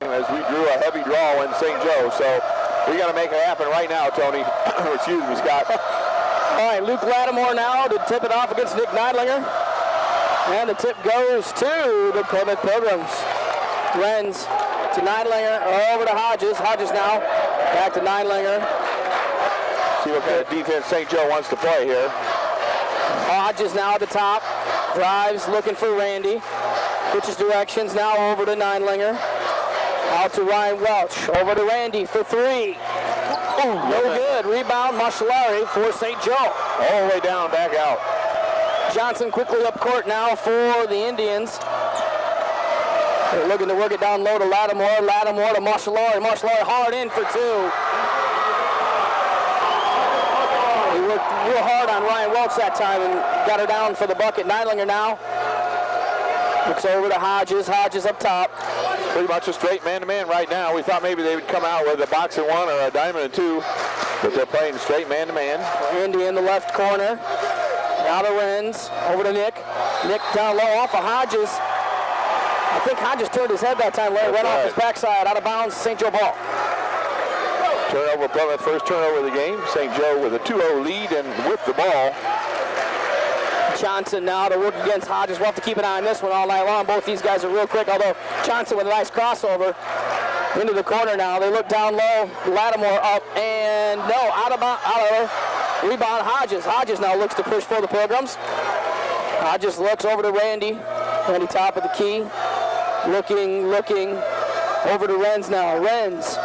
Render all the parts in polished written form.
game as we drew a heavy draw in St. Joe. So we got to make it happen right now, Tony. Excuse me, Scott. All right, Luke Lattimore now to tip it off against Nick Neidlinger. And the tip goes to the Plymouth Pilgrims. Renz to Neidlinger, over to Hodges. Hodges now back to Neidlinger. See what kind of defense St. Joe wants to play here. Hodges now at the top. Drives, looking for Randy. Switches directions now over to Neidlinger. Out to Ryan Welch. Over to Randy for three. Oh, no good. Rebound, Maschalari for St. Joe. All the way down, back out. Johnson quickly up court now for the Indians. They're looking to work it down low to Lattimore. Lattimore to Maschalari. Maschalari hard in for two. He worked real hard on Ryan Welch that time and got her down for the bucket. Neidlinger now. Looks over to Hodges. Hodges up top. Pretty much a straight man-to-man right now. We thought maybe they would come out with a box and one or a diamond and two, but they're playing straight man-to-man. Randy in the left corner. Now to Renz. Over to Nick. Nick down low off of Hodges. I think Hodges turned his head that time. Went off his backside. Out of bounds. St. Joe ball. Turnover, Plymouth, first turnover of the game. St. Joe with a 2-0 lead and with the ball. Johnson now to work against Hodges. We'll have to keep an eye on this one all night long. Both these guys are real quick, although Johnson with a nice crossover into the corner now. They look down low. Lattimore up and no, out of rebound Hodges. Hodges now looks to push for the Pilgrims. Hodges looks over to Randy. Randy top of the key. Looking. Over to Renz now. Renz.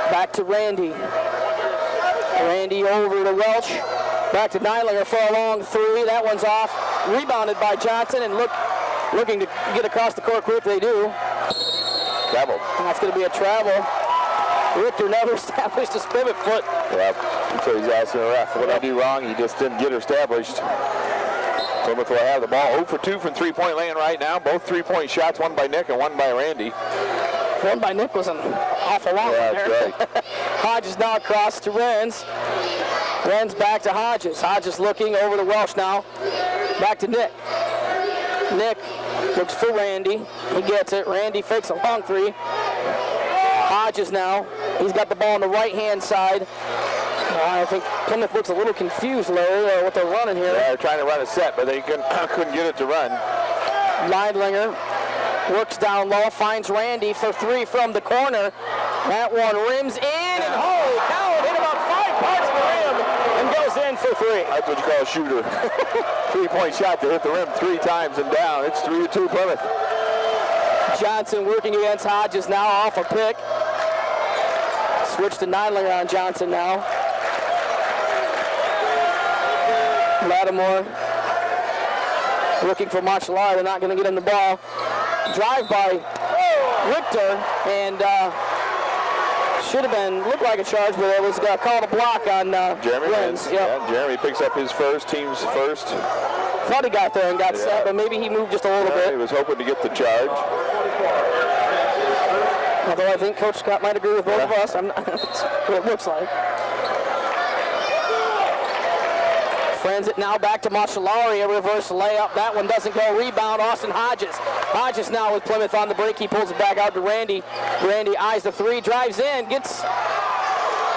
Back to Randy. Randy over to Welch. Back to Neidlinger for a long three. That one's off. Rebounded by Johnson and looking to get across the court quick. They do. Travel. That's going to be a travel. Richter never established his pivot foot. Yeah, so he's asking the ref. What did he do wrong? He just didn't get her established. Plymouth will have the ball 0 for 2 from three-point land right now. Both three-point shots, one by Nick and one by Randy. One by Nick was an awful long one there. That's right. Hodges now across to Renz. Renz back to Hodges. Hodges looking over to Welch now. Back to Nick. Nick looks for Randy. He gets it. Randy fakes a long three. Hodges now. He's got the ball on the right-hand side. I think Plymouth looks a little confused, Larry, what they're running here. Yeah, they're trying to run a set, but they couldn't get it to run. Neidlinger works down low, finds Randy for three from the corner. That one rims in, and holy cow, it hit about 5 parts of the rim and goes in for three. That's what you call a shooter. Three-point shot to hit the rim 3 times and down. It's 3-2 Plymouth. Johnson working against Hodges now off a pick. Switch to Neidlinger on Johnson now. Lattimore looking for Maschalari. They're not going to get him the ball. Drive by Richter, and looked like a charge, but it was called a block on Jeremy Renz. Yep. Yeah, Jeremy picks up his first, team's first. Thought he got there and got set, but maybe he moved just a little bit. He was hoping to get the charge. Although I think Coach Scott might agree with both of us. That's what it looks like. Friends it now back to Maschalari, a reverse layup. That one doesn't go. Rebound, Austin Hodges. Hodges now with Plymouth on the break. He pulls it back out to Randy. Randy eyes the three, drives in,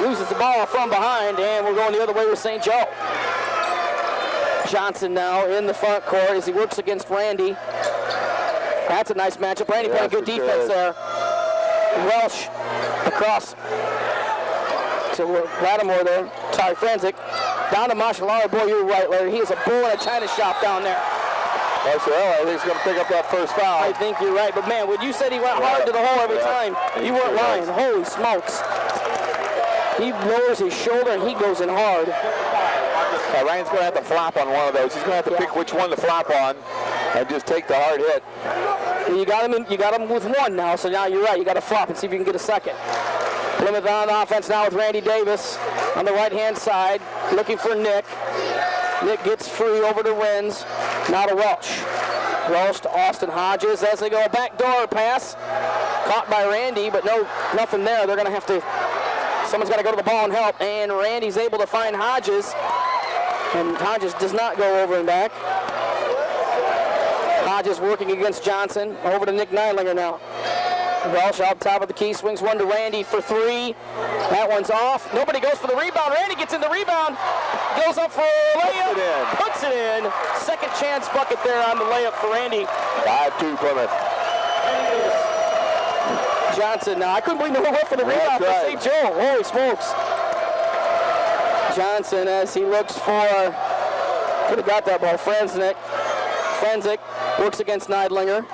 loses the ball from behind, and we're going the other way with St. Joe. Johnson now in the front court as he works against Randy. That's a nice matchup. Randy playing good defense there. Welsh across to Lattimore there. Sorry, Frenzik. Down to Maschalari. Boy, you're right, Larry. He is a bull in a china shop down there. I think he's going to pick up that first foul. I think you're right. But, man, when you said he went hard to the hole every time, you weren't lying. Holy smokes. He lowers his shoulder, and he goes in hard. Ryan's going to have to flop on one of those. He's going to have to pick which one to flop on and just take the hard hit. Well, you got him with one now, so now you're right. You got to flop and see if you can get a second. Plymouth on offense now with Randy Davis on the right-hand side, looking for Nick. Nick gets free over to Renz, now to Welch. Welch to Austin Hodges as they go backdoor pass. Caught by Randy, but nothing there. They're going to have to, someone's got to go to the ball and help, and Randy's able to find Hodges, and Hodges does not go over and back. Hodges working against Johnson, over to Nick Neidlinger now. Welsh up top of the key, swings one to Randy for three. That one's off. Nobody goes for the rebound. Randy gets in the rebound, goes up for a layup, puts it in. Second chance bucket there on the layup for Randy. 5-2 Plymouth. Johnson now. I couldn't believe no one went for the rebound for St. Joe. Holy smokes. Johnson as he looks for, could have got that ball. Frenzik works against Neidlinger.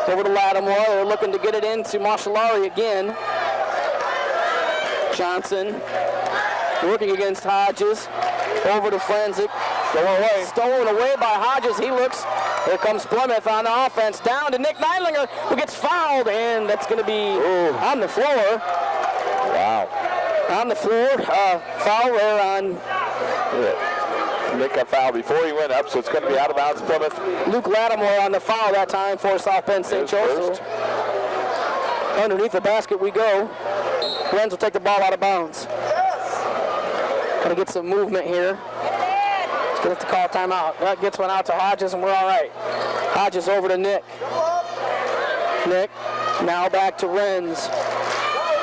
Over to Lattimore. They're looking to get it into Marshallari again. Johnson working against Hodges. Over to Frenzik. Stolen away by Hodges. He looks. Here comes Plymouth on the offense. Down to Nick Neidlinger, who gets fouled, and that's going to be on the floor. Wow. On the floor. Foul there on. Nick got fouled before he went up, so it's going to be out of bounds Plymouth. Luke Lattimore on the foul that time for South Bend St. Joseph. Underneath the basket we go. Renz will take the ball out of bounds. Going to get some movement here. He's going to have to call a timeout. That gets one out to Hodges, and we're all right. Hodges over to Nick. Nick now back to Renz.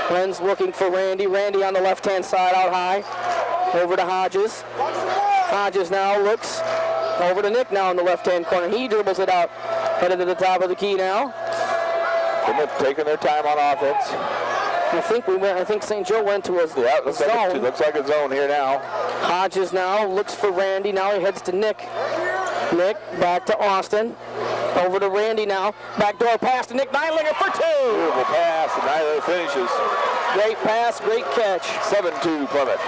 Renz looking for Randy. Randy on the left-hand side out high. Over to Hodges. Hodges now looks over to Nick now in the left-hand corner. He dribbles it out. Headed to the top of the key now. Plymouth taking their time on offense. I think St. Joe went to a zone. Looks like a zone here now. Hodges now looks for Randy. Now he heads to Nick. Nick back to Austin. Over to Randy now. Backdoor pass to Nick Neidlinger for two. Beautiful pass, and Neidlinger finishes. Great pass, great catch. 7-2 Plymouth.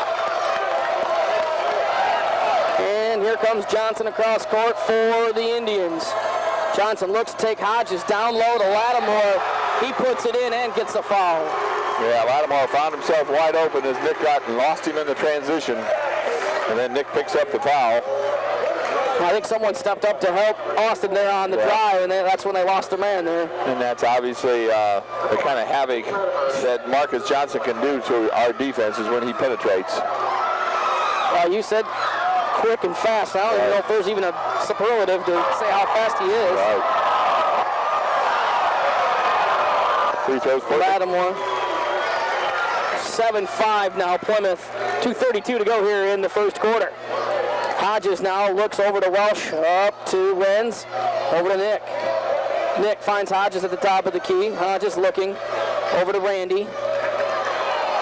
And here comes Johnson across court for the Indians. Johnson looks to take Hodges down low to Lattimore. He puts it in and gets the foul. Yeah, Lattimore found himself wide open as Nick got and lost him in the transition. And then Nick picks up the foul. I think someone stepped up to help Austin there on the drive, and that's when they lost a man there. And that's obviously the kind of havoc that Marcus Johnson can do to our defense is when he penetrates. You said quick and fast. I don't even know if there's even a superlative to say how fast he is. Right. Free throws for Lattimore. 7-5 now Plymouth. 2:32 to go here in the first quarter. Hodges now looks over to Welsh, up to Renz, over to Nick. Nick finds Hodges at the top of the key. Hodges looking over to Randy.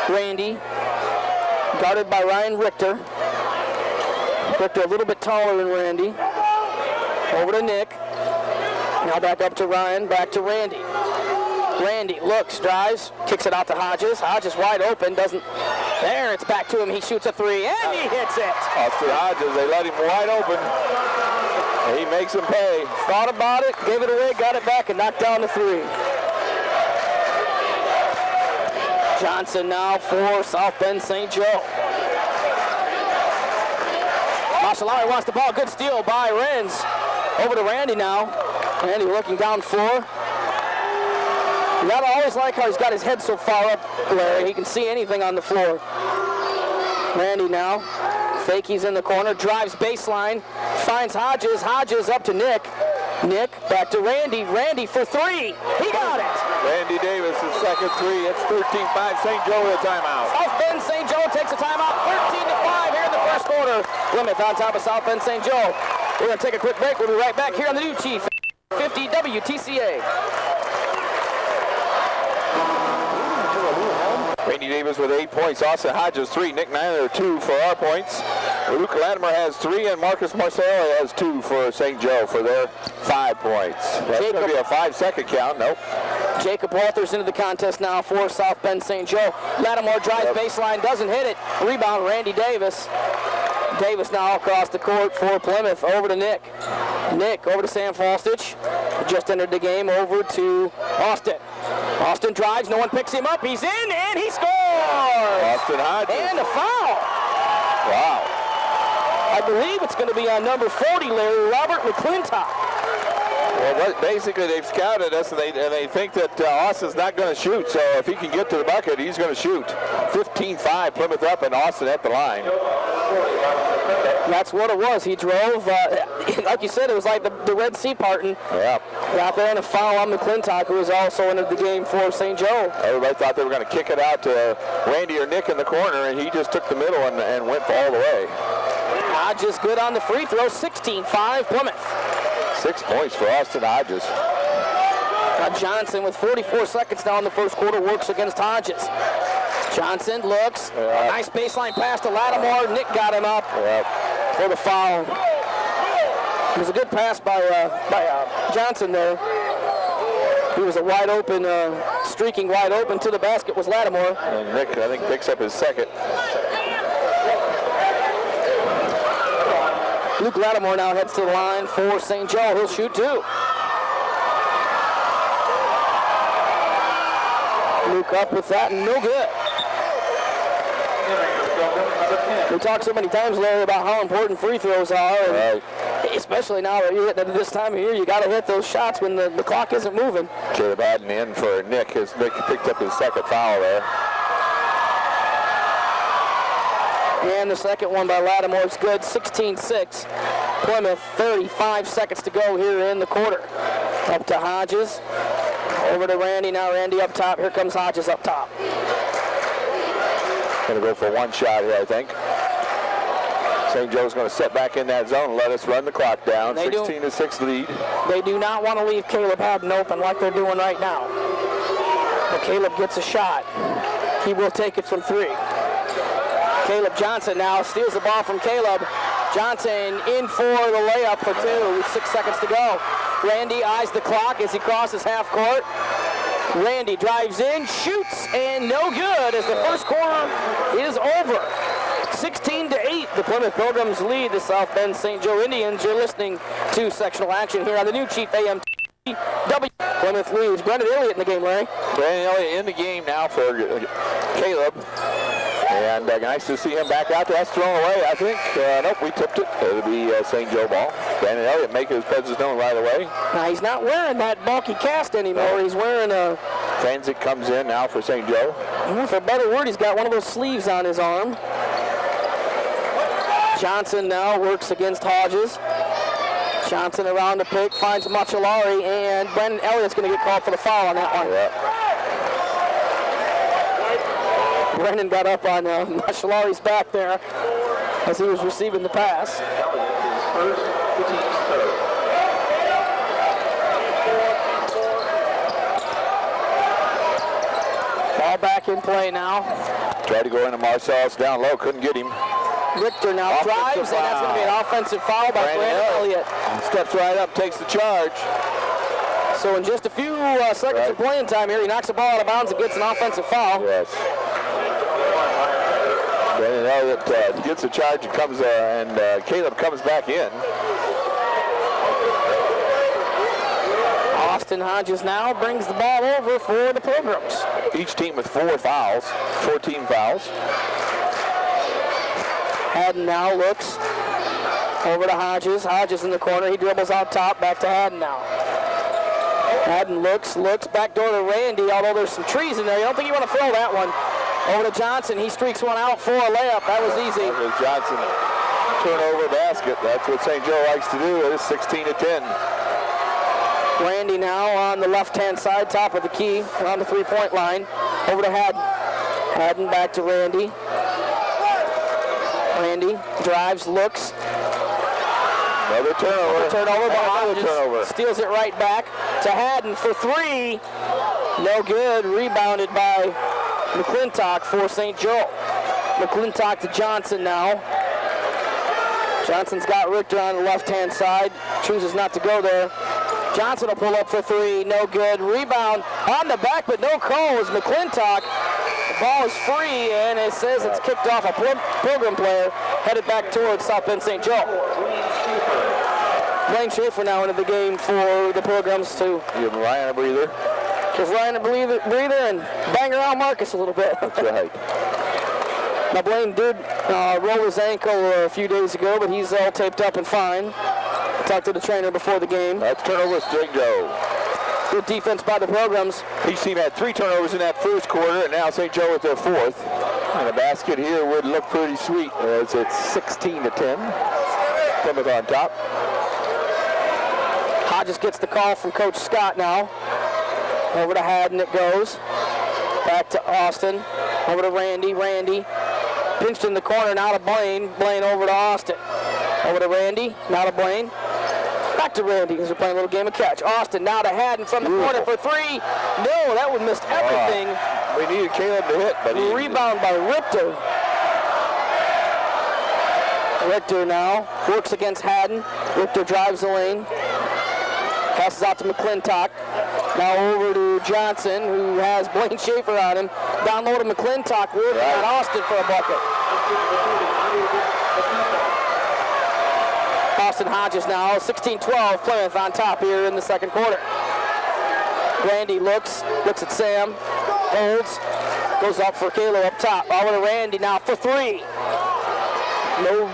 Randy guarded by Ryan Richter. Richter a little bit taller than Randy. Over to Nick. Now back up to Ryan, back to Randy. Randy looks, drives, kicks it out to Hodges. Hodges wide open, doesn't. There, it's back to him. He shoots a three, and he hits it. Austin Hodges, they let him wide open. He makes him pay. Thought about it, gave it away, got it back, and knocked down the three. Johnson now for South Bend St. Joe. Marshallari wants the ball. Good steal by Renz. Over to Randy now. Randy looking down floor. You gotta always like how he's got his head so far up, Larry. He can see anything on the floor. Randy now. Fake, he's in the corner. Drives baseline. Finds Hodges. Hodges up to Nick. Nick back to Randy. Randy for three. He got it. Randy Davis' second three. It's 13-5. St. Joe with a timeout. South Bend St. Joe takes a timeout. 13-5 here in the first quarter. Plymouth on top of South Bend St. Joe. We're going to take a quick break. We'll be right back here on the new Chief 50 WTCA. Randy Davis with 8 points. Austin Hodges 3. Nick Neidlinger 2 for our points. Luke Lattimore has 3, and Marcus Marcello has 2 for St. Joe for their 5 points. That's going to be a 5-second count. Nope. Jacob Walters into the contest now for South Bend St. Joe. Lattimore drives baseline, doesn't hit it. Rebound, Randy Davis. Davis now across the court for Plymouth. Over to Nick. Nick over to Sam Falstich. Just entered the game. Over to Austin. Austin drives. No one picks him up. He's in, and he scores! Austin Hodges. And a foul. Wow. I believe it's going to be on number 40, Larry, Robert McClintock. Well, basically they've scouted us, and they think that Austin's not going to shoot. So if he can get to the bucket, he's going to shoot. 15-5, Plymouth up, and Austin at the line. That's what it was. He drove, like you said, it was like the Red Sea parting. Yeah. Got there and a foul on McClintock, who was also entered the game for St. Joe. Everybody thought they were going to kick it out to Randy or Nick in the corner, and he just took the middle and went all the way. Hodges good on the free throw, 16-5 Plymouth. 6 points for Austin Hodges. Johnson with 44 seconds now in the first quarter works against Hodges. Johnson looks, a nice baseline pass to Lattimore. Nick got him up for the foul. It was a good pass by Johnson there. He was a wide open, streaking wide open to the basket was Lattimore. And Nick, I think, picks up his second. Luke Lattimore now heads to the line for St. Joe. He'll shoot two. Luke up with that, and no good. We talked so many times, Larry, about how important free throws are, and especially now that you're hitting at this time of year, you got to hit those shots when the clock isn't moving. Caleb Adden in for Nick, as Nick picked up his second foul there. And the second one by Lattimore is good, 16-6. Plymouth, 35 seconds to go here in the quarter. Up to Hodges, over to Randy, now Randy up top, here comes Hodges up top. Going to go for one shot here, I think. St. Joe's going to set back in that zone and let us run the clock down. 16-6 lead. They do not want to leave Caleb Haddon open like they're doing right now. But Caleb gets a shot. He will take it from three. Caleb Johnson now steals the ball from Caleb. Johnson in for the layup for two with 6 seconds to go. Randy eyes the clock as he crosses half court. Randy drives in, shoots, and no good as the first quarter is over. 16-8, the Plymouth Pilgrims lead the South Bend St. Joe Indians. You're listening to sectional action here on the new Chief AM W. Plymouth leads. Brendan Elliott in the game, Larry. Brendan Elliott in the game now for Caleb. And nice to see him back out there. That's thrown away, I think. Nope, we tipped it. It'll be St. Joe ball. Brandon Elliott making his presence known right away. Now, he's not wearing that bulky cast anymore. He's wearing a... Franzik comes in now for St. Joe. Well, for a better word, he's got one of those sleeves on his arm. Johnson now works against Hodges. Johnson around the pick, finds Machalari, and Brandon Elliott's going to get called for the foul on that one. Yeah. Brennan got up on Machalari's back there as he was receiving the pass. Ball back in play now. Tried to go into Marcellus down low, couldn't get him. Richter now drives, and that's going to be an offensive foul by Brandon Elliott. Steps right up, takes the charge. So in just a few seconds of playing time here, he knocks the ball out of bounds and gets an offensive foul. Yes. Brandon Elliott gets the charge and comes, and Caleb comes back in. Austin Hodges now brings the ball over for the Pilgrims. Each team with 4 fouls, 14 fouls. Haddon now looks over to Hodges. Hodges in the corner. He dribbles out top. Back to Haddon now. Haddon looks back door to Randy, although there's some trees in there. You don't think you want to throw that one. Over to Johnson. He streaks one out for a layup. That was easy. That was Johnson. Turnover basket. That's what St. Joe likes to do. It is 16-10. Randy now on the left-hand side, top of the key, around the three-point line. Over to Haddon. Haddon back to Randy. Randy drives, looks. Another turnover. Turnover behind. Turnover. Steals it right back to Haddon for three. No good. Rebounded by McClintock for St. Joe. McClintock to Johnson now. Johnson's got Richter on the left-hand side. Chooses not to go there. Johnson will pull up for three. No good. Rebound on the back, but no call as McClintock. The ball is free, and it says it's kicked off a Pilgrim player headed back towards South Bend St. Joe. Blaine Schaefer now into the game for the Pilgrims to give Ryan a breather. Give Ryan a breather and bang around Marcus a little bit. That's right. Now Blaine did roll his ankle a few days ago, but he's all taped up and fine. Talked to the trainer before the game. That's turnover, St. Joe. Good defense by the Pilgrims. Each team had 3 turnovers in that first quarter, and now St. Joe with their 4th. And a basket here would look pretty sweet as it's 16-10. Plymouth on top. Hodges gets the call from Coach Scott now. Over to Haddon it goes. Back to Austin. Over to Randy. Randy pinched in the corner, now to Blaine. Blaine over to Austin. Over to Randy, now to Blaine. Back to Randy because we're playing a little game of catch. Austin now to Haddon from the corner for three. No, that would missed everything. We needed Caleb to hit, but he... Rebound by Richter. Richter now works against Haddon. Richter drives the lane. Passes out to McClintock. Now over to Johnson, who has Blaine Schaefer on him. Down low to McClintock, working on Austin for a bucket. Austin Hodges now, 16-12, Plymouth on top here in the second quarter. Randy looks at Sam, holds, goes up for Kalo up top. Over to Randy now for three. No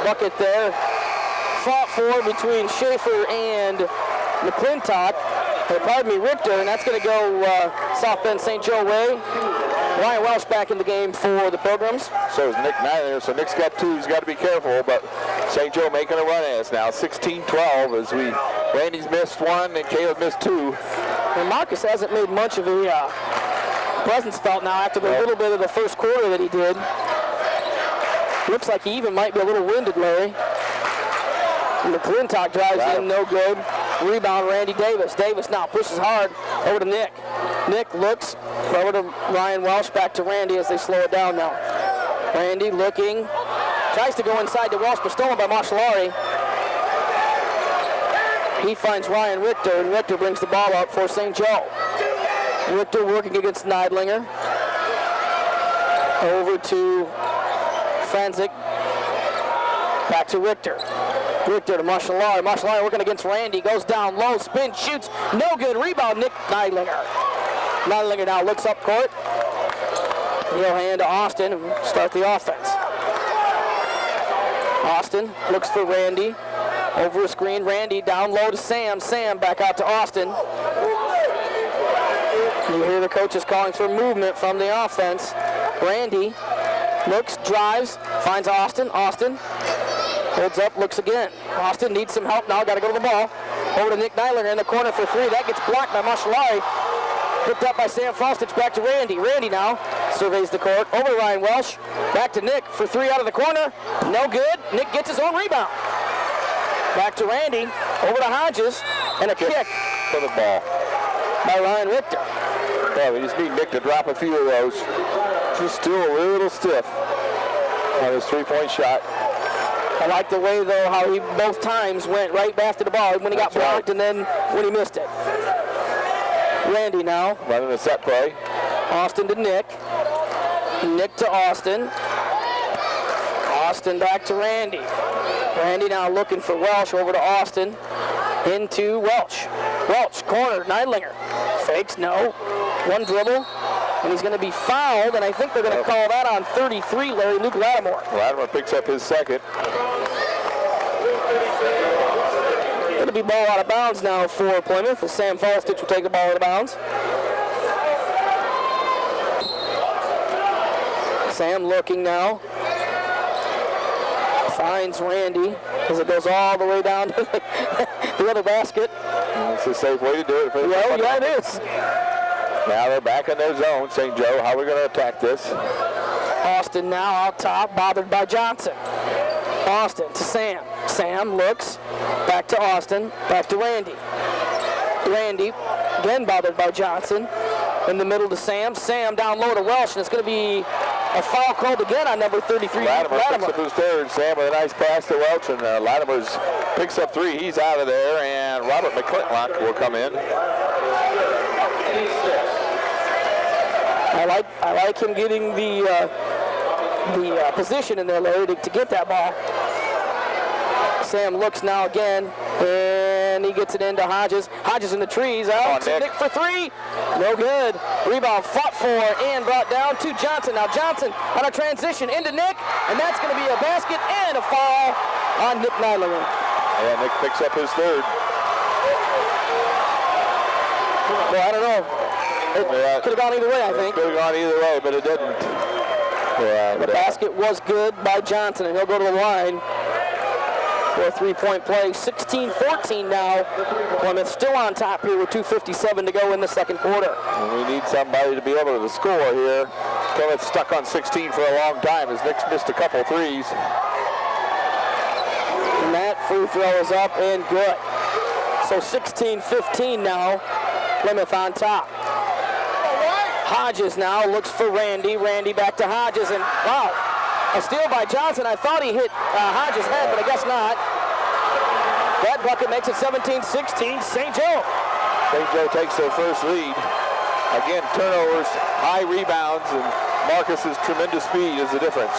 bucket there. Fought for between Schaefer and McClintock. Richter, and that's going to go South Bend St. Joe way. Ryan Welsh back in the game for the Pilgrims. So is Nick Nylander, so Nick's got two, he's got to be careful, but St. Joe making a run at us now, 16-12 as Randy's missed one and Caleb missed two. And Marcus hasn't made much of a presence felt now after the little bit of the first quarter that he did. Looks like he even might be a little winded, Larry. McClintock drives in, no good. Rebound, Randy Davis. Davis now pushes hard over to Nick. Nick looks over to Ryan Welsh, back to Randy as they slow it down now. Randy looking, tries to go inside to Welsh, but stolen by Marshallari. He finds Ryan Richter, and Richter brings the ball out for St. Joe. Richter working against Neidlinger. Over to Franzik. Back to Richter. Richter to Marshallari. Marshallari working against Randy. Goes down low, spin, shoots. No good. Rebound, Nick Neidlinger. Neidlinger now looks up court. He'll hand to Austin and start the offense. Austin looks for Randy. Over a screen, Randy down low to Sam. Sam back out to Austin. You hear the coaches calling for movement from the offense. Randy looks, drives, finds Austin. Austin holds up, looks again. Austin needs some help now, got to go to the ball. Over to Nick Neidlinger in the corner for three. That gets blocked by Marshallari. Picked up by Sam Faustich, back to Randy. Randy now surveys the court. Over to Ryan Welsh. Back to Nick for three out of the corner. No good. Nick gets his own rebound. Back to Randy. Over to Hodges. And a kick for the ball by Ryan Richter. Yeah, we just need Nick to drop a few of those. Just still a little stiff on his three-point shot. I like the way, though, how he both times went right back to the ball when he got blocked and then when he missed it. Randy now. Running a set play. Austin to Nick. Nick to Austin. Austin back to Randy. Randy now looking for Welsh, over to Austin. Into Welsh. Welsh, corner, Neidlinger. Fakes, no. One dribble, and he's going to be fouled, and I think they're going to call that on 33, Larry, Luke Lattimore. Lattimore picks up his second. Going to be ball out of bounds now for Plymouth, as Sam Faustich will take the ball out of bounds. Sam looking now. Finds Randy as it goes all the way down to the other basket. It's a safe way to do it. Yeah, it is. Now they're back in their zone. St. Joe, how are we going to attack this? Austin now out top, bothered by Johnson. Austin to Sam. Sam looks, back to Austin, back to Randy. Randy, again bothered by Johnson. In the middle to Sam. Sam down low to Welsh, and it's going to be a foul called again on number 33. Lattimore picks up his third. Sam with a nice pass to Welch, and Lattimore picks up three. He's out of there, and Robert McClintock will come in. I like him getting the position in there, Larry, to get that ball. Sam looks now again, and he gets it into Hodges. Hodges in the trees, out to Nick for three. No good. Rebound fought for and brought down to Johnson. Now Johnson on a transition into Nick, and that's going to be a basket and a foul on Nick Neidlinger. And Nick picks up his third. Well, I don't know. It could have gone either way, I think. Could have gone either way, but it didn't. Yeah, the basket was good by Johnson, and he'll go to the line for a three-point play. 16-14 now. Plymouth still on top here with 2:57 to go in the second quarter. And we need somebody to be able to score here. Plymouth stuck on 16 for a long time as Nick's missed a couple threes. And that free throw is up and good. So 16-15 now. Plymouth on top. Hodges now looks for Randy. Randy back to Hodges, and wow, a steal by Johnson. I thought he hit Hodges' head, but I guess not. That bucket makes it 17-16, St. Joe. St. Joe takes their first lead. Again, turnovers, high rebounds, and Marcus's tremendous speed is the difference.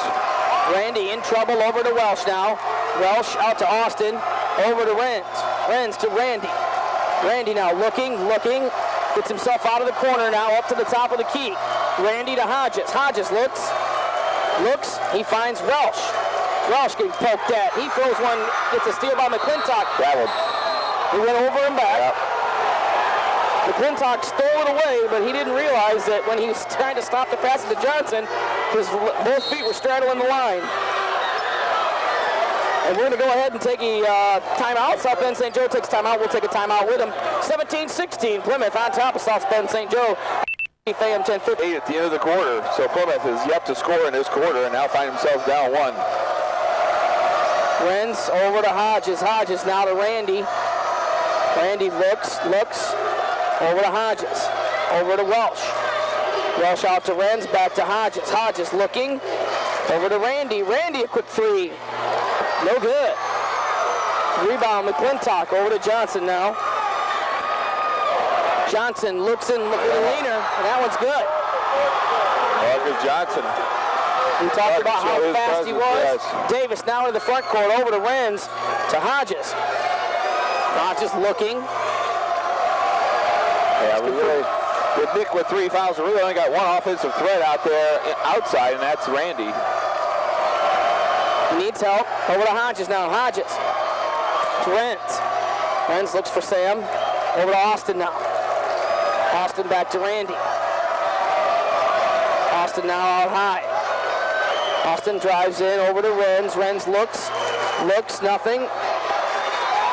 Randy in trouble, over to Welsh now. Welsh out to Austin, over to Renz. Renz to Randy. Randy now looking, gets himself out of the corner now, up to the top of the key. Randy to Hodges. Hodges looks, he finds Welsh. Welsh getting poked at. He throws one, gets a steal by McClintock. That one. He went over and back. Yep. McClintock stole it away, but he didn't realize that when he was trying to stop the pass to Johnson, both feet were straddling the line. And we're going to go ahead and take a timeout. South Bend St. Joe takes timeout. We'll take a timeout with them. 17-16, Plymouth on top of South Bend St. Joe. FAM 10-15. 8 at the end of the quarter, so Plymouth is yet to score in this quarter and now find themselves down 1. Renz over to Hodges. Hodges now to Randy. Randy looks, over to Hodges. Over to Welsh. Welsh out to Renz, back to Hodges. Hodges looking, over to Randy. Randy a quick three. No good. Rebound McClintock over to Johnson now. Johnson looks in, looking leaner, and that one's good. Marcus Johnson. We talked about how His fast he was. Yes. Davis now in the front court, over to Renz, to Hodges. Hodges looking. Yeah, we really, with Nick with 3 fouls, we really only got one offensive threat out there outside, and that's Randy. He needs help. Over to Hodges now. Hodges to Renz. Renz looks for Sam. Over to Austin now. Austin back to Randy. Austin now out high. Austin drives in over to Renz. Renz looks, nothing.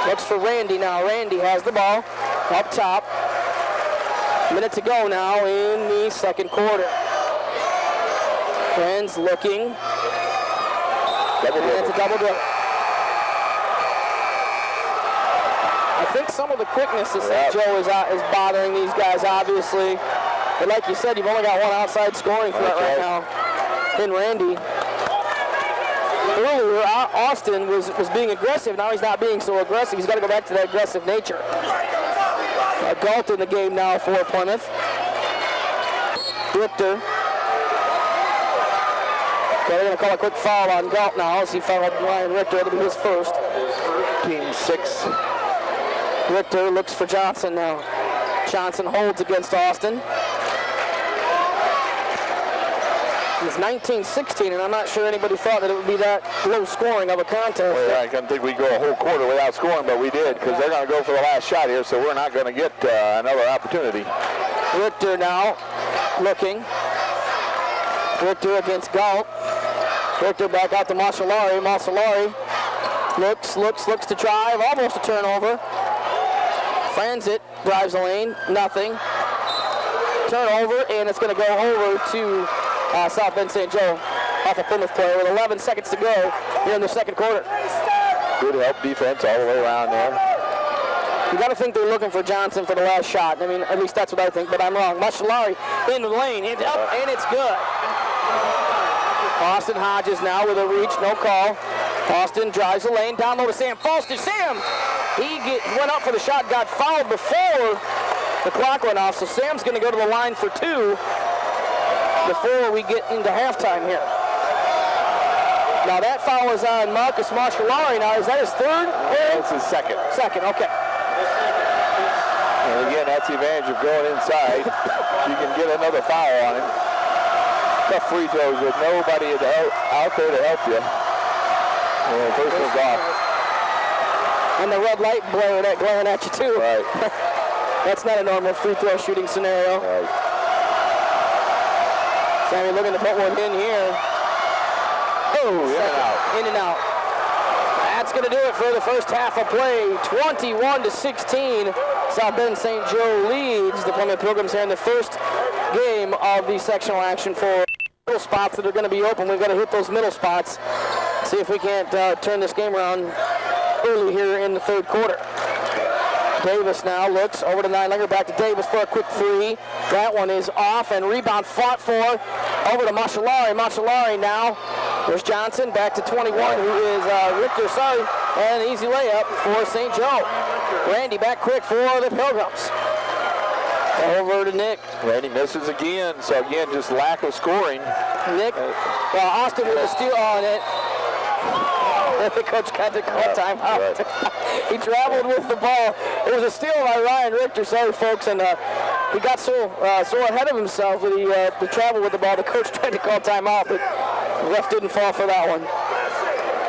Looks for Randy now. Randy has the ball up top. Minute to go now in the second quarter. Renz looking. And it's a double dribble. I think some of the quickness of St. Joe is bothering these guys, obviously. But like you said, you've only got one outside scoring threat right now in Randy. Earlier, Austin was being aggressive. Now he's not being so aggressive. He's got to go back to that aggressive nature. Galt in the game now for Plymouth. Richter. They're going to call a quick foul on Galt now as he fouled Ryan Richter. It'll be his first. Team 6. Richter looks for Johnson now. Johnson holds against Austin. It's 19-16, and I'm not sure anybody thought that it would be that low scoring of a contest. Well, yeah, I didn't think we'd go a whole quarter without scoring, but we did, because they're going to go for the last shot here, so we're not going to get another opportunity. Richter now looking. Richter against Galt. Richter back out to Marshallari. Marshallari looks to drive, almost a turnover. Fans it, drives the lane, nothing. Turnover, and it's going to go over to South Bend St. Joe off a Plymouth player with 11 seconds to go here in the second quarter. Good help defense all the way around there. You got to think they're looking for Johnson for the last shot. I mean, at least that's what I think, but I'm wrong. Marshallari in the lane, it's up, and it's good. Austin Hodges now with a reach, no call. Austin drives the lane, down low to Sam Foster. Sam, he went up for the shot, got fouled before the clock went off, so Sam's going to go to the line for 2 before we get into halftime here. Now that foul is on Marcus Marshallari. Now, is that his third? That's his second. Second, okay. And again, that's the advantage of going inside. You can get another foul on him. Tough free throws with nobody out there to help you. And first one's off. And the red light glaring at you too. Right. That's not a normal free throw shooting scenario. Right. Sammy looking to put one in here. in and out. In and out. That's going to do it for the first half of play. 21-16. South Bend St. Joe leads the Plymouth Pilgrims here in the first game of the sectional action for middle spots that are going to be open. We've got to hit those middle spots. See if we can't turn this game around early here in the third quarter. Davis now looks over to Ninelegger, back to Davis for a quick three. That one is off, and rebound fought for over to Machalari. Machalari now. There's Johnson back to 21, who is Richter, and an easy layup for St. Joe. Randy back quick for the Pilgrims. Over to Nick. Randy misses again, so again, just lack of scoring. Nick, Austin with a steal on it. The coach got to call timeout. Right. He traveled with the ball. It was a steal by Ryan Richter, sorry folks, and he got so ahead of himself with the travel with the ball. The coach tried to call timeout, but the ref didn't fall for that one.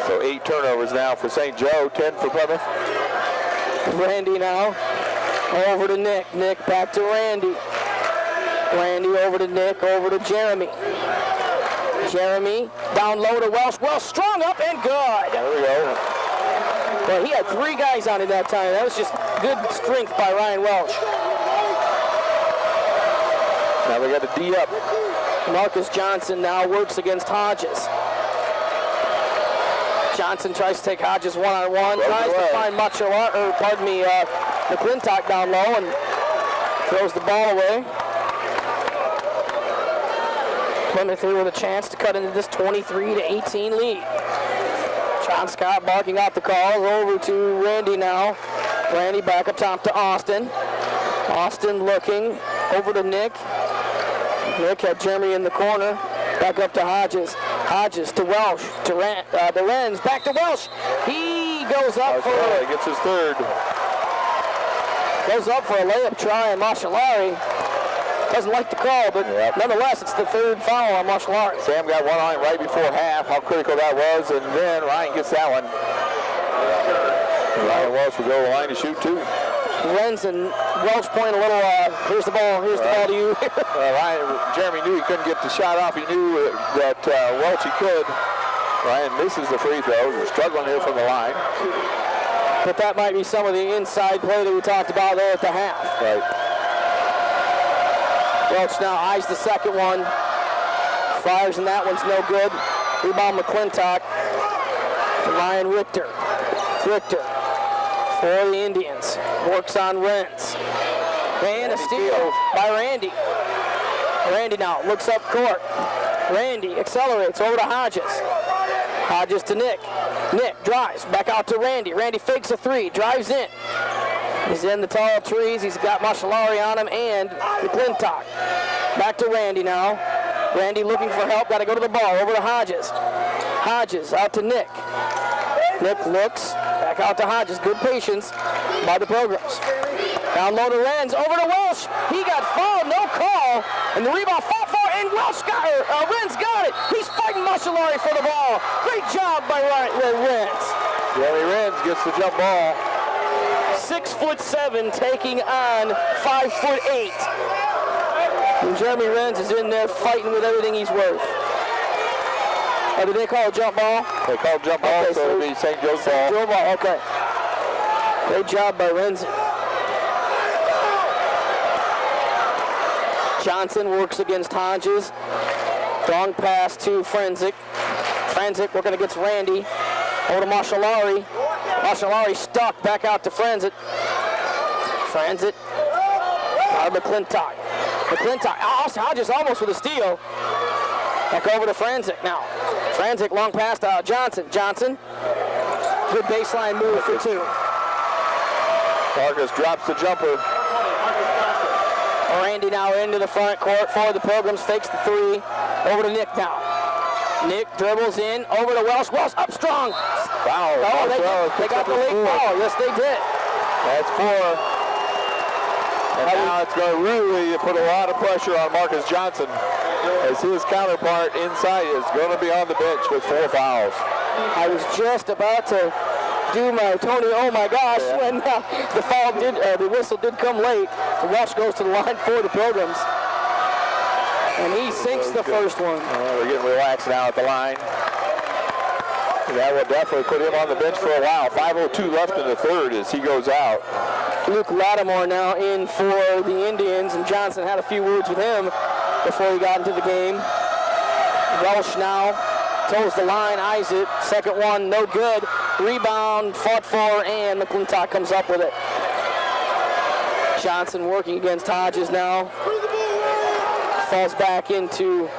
So 8 turnovers now for St. Joe, 10 for Plymouth. Randy now over to Nick. Nick back to Randy. Randy over to Nick, over to Jeremy. Jeremy down low to Welsh. Welsh strong up and good. There we go. Well, he had 3 guys on it that time. That was just good strength by Ryan Welsh. Now we got a D up. Marcus Johnson now works against Hodges. Johnson tries to take Hodges one-on-one. Tries to find McClintock down low and throws the ball away. Plymouth here with a chance to cut into this 23-18 lead. John Scott barking out the calls. Over to Randy now. Randy back up top to Austin. Austin looking over to Nick. Nick had Jeremy in the corner. Back up to Hodges. Hodges to Welsh. To Renz. Back to Welsh. He goes up he gets his third. Goes up for a layup try, and Machalari doesn't like the call, but nonetheless, it's the third foul on Machalari. Sam got one on it right before half, how critical that was, and then Ryan gets that one. Ryan Welsh will go to the line to shoot 2. Renz and Welsh point a little, here's the ball to you. Jeremy knew he couldn't get the shot off. He knew that Welch he could. Ryan misses the free throw. He's struggling here from the line. But that might be some of the inside play that we talked about there at the half. Right. Welch now eyes the second one. Fires, and that one's no good. Rebound McClintock to Ryan Richter. Richter for the Indians. Works on Renz. And a steal by Randy. Randy now looks up court. Randy accelerates over to Hodges. Hodges to Nick. Nick drives back out to Randy. Randy fakes a 3, drives in. He's in the tall trees. He's got Machalari on him and McClintock. Back to Randy now. Randy looking for help. Got to go to the ball. Over to Hodges. Hodges out to Nick. Nick looks back out to Hodges. Good patience by the Pilgrims. Down low to Renz. Over to Welsh. He got fouled. No call. And the rebound fought for, and Welsh got it. Renz got it. He's fighting Machalari for the ball. Great job by Renz. Jeremy Renz gets the jump ball. 6'7", taking on 5'8". And Jeremy Renz is in there fighting with everything he's worth. Did they call a jump ball? They called jump ball, okay, so it'll be St. Joe's ball. St. Joe ball, okay. Great job by Renz. Johnson works against Hodges. Long pass to Frenzik. Frenzik working against Randy. Over to Machalari. Machalari stuck back out to Frenzik. Frenzik. McClintock. McClintock. Hodges almost with a steal. Back over to Frenzik now. Frenzik long pass to Johnson. Johnson. Good baseline move for 2. Marcus drops the jumper. Randy now into the front court for the Pilgrims. Fakes the 3. Over to Nick now. Nick dribbles in. Over to Welsh. Welsh up strong. Wow. Oh, they got the late ball. Yes, they did. That's 4. And now it's going to really put a lot of pressure on Marcus Johnson, as his counterpart inside is going to be on the bench with 4 fouls. I was just about to do my Tony, oh my gosh, when the whistle did come late. The Welsh goes to the line for the Pilgrims. And he sinks the first one. We're getting relaxed now at the line. That will definitely put him on the bench for a while. 5:02 left in the third as he goes out. Luke Lattimore now in for the Indians, and Johnson had a few words with him before he got into the game. Welsh now toes the line, eyes it. Second one, no good. Rebound, fought for, and McClintock comes up with it. Johnson working against Hodges now. Falls back into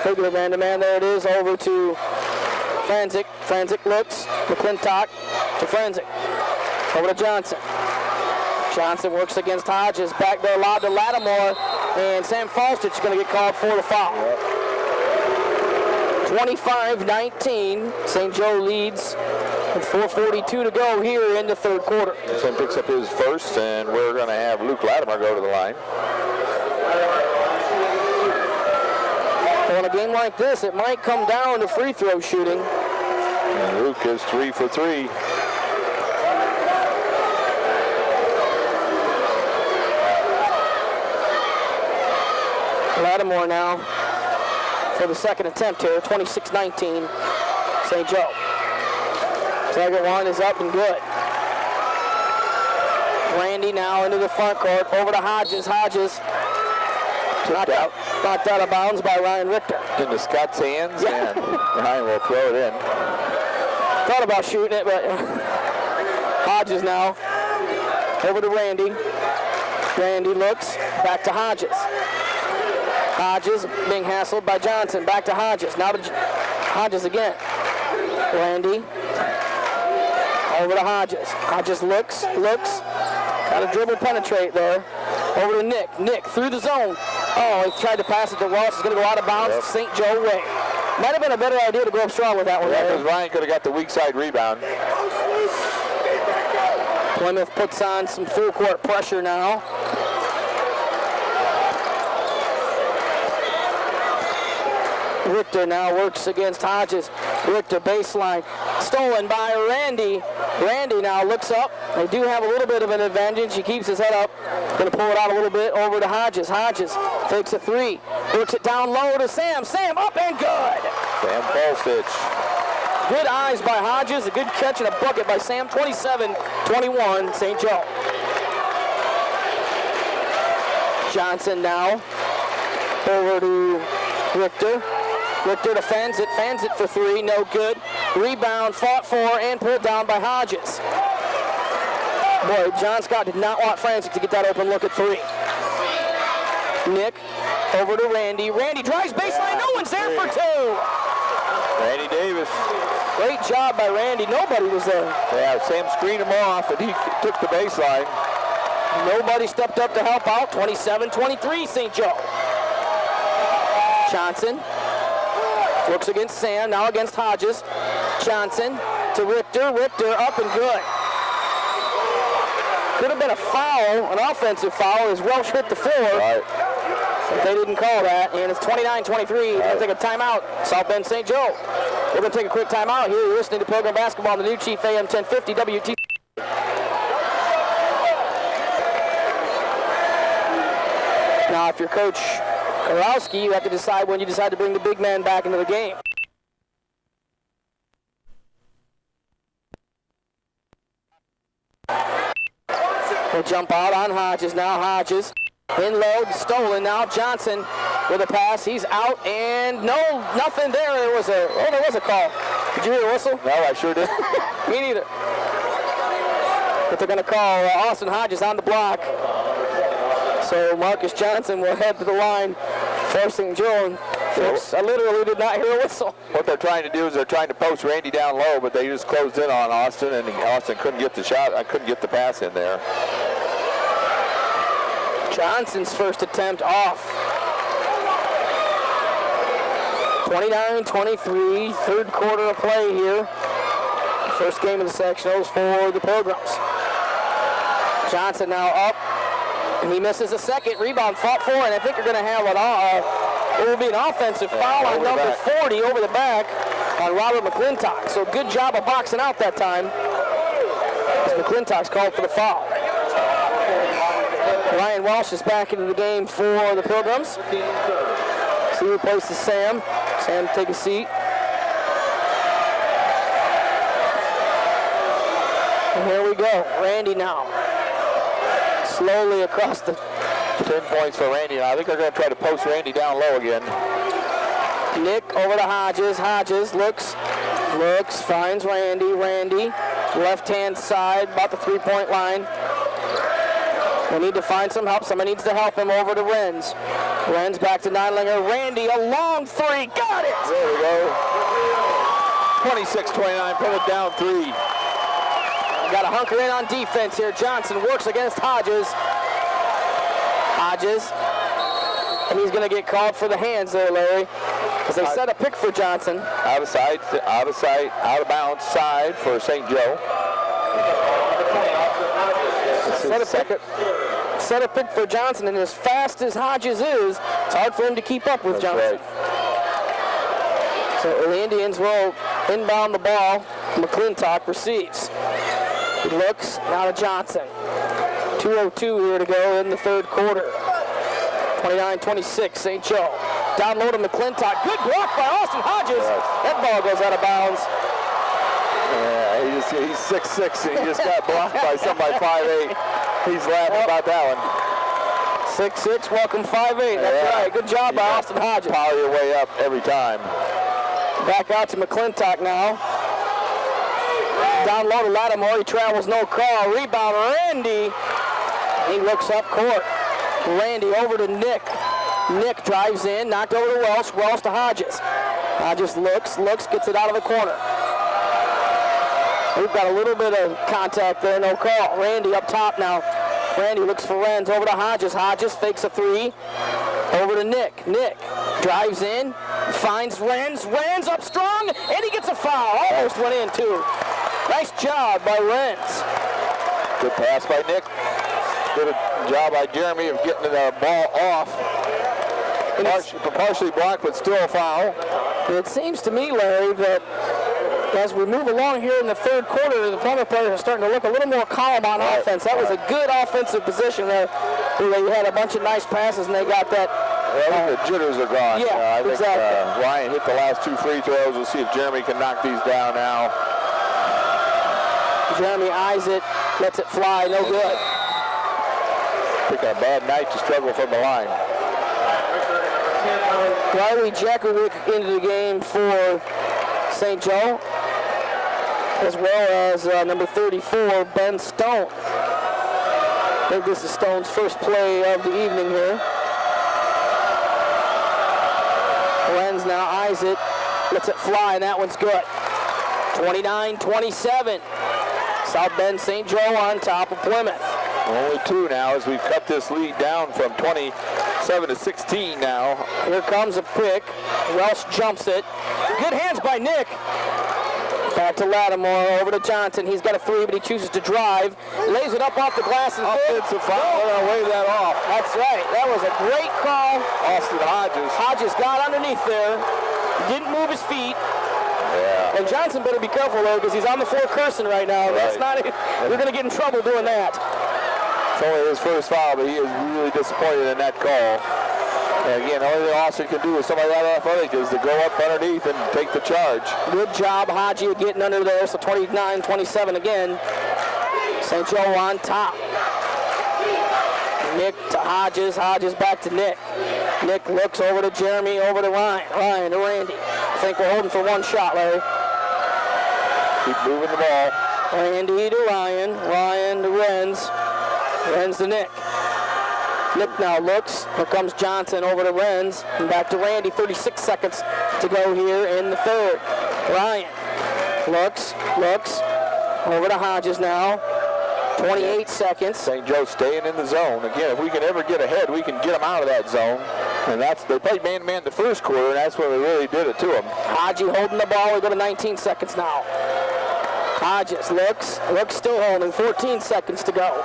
regular man-to-man. There it is, over to Franzik. Franzik looks. McClintock to Franzik. Over to Johnson. Johnson works against Hodges. Back there lob to Lattimore. And Sam Falstich is going to get called for the foul. 25-19. St. Joe leads with 4:42 to go here in the third quarter. Sam picks up his first, and we're going to have Luke Lattimore go to the line. Well, in a game like this, it might come down to free throw shooting. And Luke is 3 for 3. Lattimore now for the second attempt here, 26-19, St. Joe. Second one is up and good. Randy now into the front court, over to Hodges. Hodges knocked out of bounds by Ryan Richter. Into Scott's hands, and Ryan will throw it in. Thought about shooting it, but Hodges now over to Randy. Randy looks back to Hodges. Hodges being hassled by Johnson. Back to Hodges. Now to Hodges again. Randy over to Hodges. Hodges looks. Got a dribble penetrate there. Over to Nick. Nick through the zone. Oh, he tried to pass it to Welsh. It's going to go out of bounds. St. Joe way. Might have been a better idea to go up strong with that one. Yeah, because Ryan could have got the weak side rebound. Plymouth puts on some full court pressure now. Richter now works against Hodges. Richter baseline. Stolen by Randy. Randy now looks up. They do have a little bit of an advantage. He keeps his head up. Going to pull it out a little bit over to Hodges. Hodges takes a three. Works it down low to Sam. Sam up and good. Sam Falstich. Good eyes by Hodges. A good catch and a bucket by Sam. 27-21 St. Joe. Johnson now over to Richter. Richter defends it for three, no good. Rebound, fought for, and pulled down by Hodges. Boy, John Scott did not want Francis to get that open look at three. Nick over to Randy. Randy drives baseline, no one's there for two. Randy Davis. Great job by Randy, nobody was there. Yeah, Sam screened him off, and he took the baseline. Nobody stepped up to help out. 27-23 St. Joe. Johnson looks against Sam, now against Hodges. Johnson to Richter. Richter up and good. Could have been a foul, an offensive foul, as Welsh hit the floor. Right. But they didn't call that, and it's 29-23. We're going to take a timeout. South Bend St. Joe. We're going to take a quick timeout here. You're listening to Program Basketball on the new Chief AM 1050 WT. Now, if you're Coach Karowski, you have to decide when you decide to bring the big man back into the game. We'll jump out on Hodges now. Hodges in low, stolen now. Johnson with a pass. He's out, and nothing there. There was a call. Did you hear the whistle? No, I sure did. Me neither. But they're going to call Austin Hodges on the block. So Marcus Johnson will head to the line for St. Joe. I literally did not hear a whistle. What they're trying to do is they're trying to post Randy down low, but they just closed in on Austin, and Austin couldn't get the shot. I couldn't get the pass in there. Johnson's first attempt off. 29-23, third quarter of play here. First game of the sectionals for the Pilgrims. Johnson now up, and he misses a second. Rebound fought for, and I think you're going to have it will be an offensive foul on number 40 over the back on Robert McClintock. So good job of boxing out that time, as McClintock's called for the foul. Ryan Walsh is back into the game for the Pilgrims. He replaces Sam. Sam, take a seat. here we go. Randy now. Slowly across the... 10 points for Randy. I think they're going to try to post Randy down low again. Nick over to Hodges. Hodges looks, finds Randy. Randy, left-hand side, about the three-point line. We need to find some help. Somebody needs to help him over to Renz. Renz back to Neidlinger. Randy, a long three. Got it! There we go. 26-29, Plymouth down 3. Got to hunker in on defense here. Johnson works against Hodges. And he's going to get called for the hands there, Larry, because they set a pick for Johnson. Out of sight, out of bounds side for St. Joe. Set a pick for Johnson, and as fast as Hodges is, it's hard for him to keep up with Johnson. Right. So the Indians will inbound the ball. McClintock receives. He looks, now to Johnson. 2:02 here to go in the third quarter. 29-26, St. Joe. Down low to McClintock. Good block by Austin Hodges. That ball goes out of bounds. Yeah, he's 6'6", and he just got blocked by somebody 5'8". He's laughing about that one. 6'6", welcome 5'8". That's right. Good job by Austin Hodges. Power your way up every time. Back out to McClintock now. Down low to Lattimore. He travels, no call. Rebound, Randy. He looks up court. Randy over to Nick. Nick drives in, knocked over to Welsh. Welsh to Hodges. Hodges looks, gets it out of the corner. We've got a little bit of contact there, no call. Randy up top now. Randy looks for Renz, over to Hodges. Hodges fakes a three. Over to Nick. Nick drives in, finds Renz. Renz up strong, and he gets a foul. Almost went in, too. Nice job by Renz. Good pass by Nick. Good job by Jeremy of getting the ball off. Partially blocked, but still a foul. It seems to me, Larry, that as we move along here in the third quarter, the Plymouth players are starting to look a little more calm on offense. That was a good offensive position there. They had a bunch of nice passes, and they got that. I think the jitters are gone. Yeah, I think exactly. Ryan hit the last two free throws. We'll see if Jeremy can knock these down now. Jeremy eyes it, lets it fly, no good. Picking a bad night to struggle from the line. Riley Jakovic into the game for St. Joe, as well as number 34, Ben Stone. I think this is Stone's first play of the evening here. Lenz now eyes it, lets it fly, and that one's good. 29-27. South Bend St. Joe on top of Plymouth. Only two now as we've cut this lead down from 27 to 16 now. Here comes a pick. Welsh jumps it. Good hands by Nick. Back to Lattimore, over to Johnson. He's got a three, but he chooses to drive. Lays it up off the glass and offensive foul. We're gonna wave that off. That's right. That was a great call. Austin Hodges. Hodges got underneath there. Didn't move his feet. Yeah. And Johnson better be careful though, because he's on the floor cursing right now. Right. That's not. We're gonna get in trouble doing that. It's only his first foul, but he is really disappointed in that call. And again, the only thing Austin can do with somebody that athletic is to go up underneath and take the charge. Good job, Hodgie, getting under there. So 29-27 again. St. Joe on top. Nick to Hodges. Hodges back to Nick. Nick looks over to Jeremy, over to Ryan. Ryan to Randy. I think we're holding for one shot, Larry. Keep moving the ball. Randy to Ryan. Ryan to Renz. Renz to Nick. Nick now looks. Here comes Johnson over to Renz. And back to Randy. 36 seconds to go here in the third. Ryan looks. Over to Hodges now. 28 seconds. St. Joe staying in the zone. Again, if we can ever get ahead, we can get them out of that zone. And they played man-to-man the first quarter, and that's when they really did it to them. Hodgie holding the ball. We go to 19 seconds now. Hodges looks still holding. 14 seconds to go.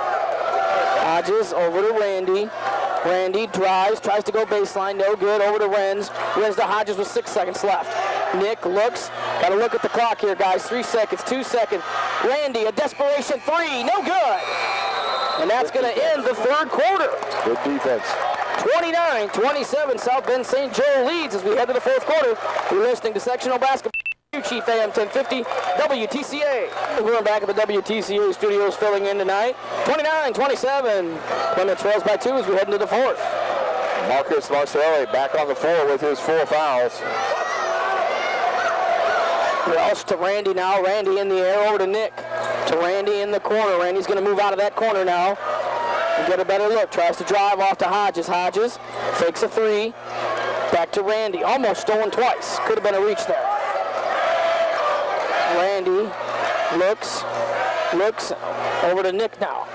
Hodges over to Randy. Randy drives, tries to go baseline, no good. Over to Renz. Renz to Hodges with 6 seconds left. Nick looks. Got to look at the clock here, guys. 3 seconds, 2 seconds. Randy, a desperation three, no good. And that's going to end the third quarter. Good defense. 29-27, South Bend St. Joe leads as we head to the fourth quarter. You're listening to Sectional Basketball. Chief AM 1050 WTCA. We're back at the WTCA studios filling in tonight. 29-27. Plymouth trails by 2 as we head into the 4th. Marcus Marcelli back on the floor with his 4 fouls. Welsh to Randy now. Randy in the air over to Nick. To Randy in the corner. Randy's going to move out of that corner now and get a better look. Tries to drive off to Hodges. Hodges fakes a 3. Back to Randy. Almost stolen twice. Could have been a reach there. Randy looks over to Nick now.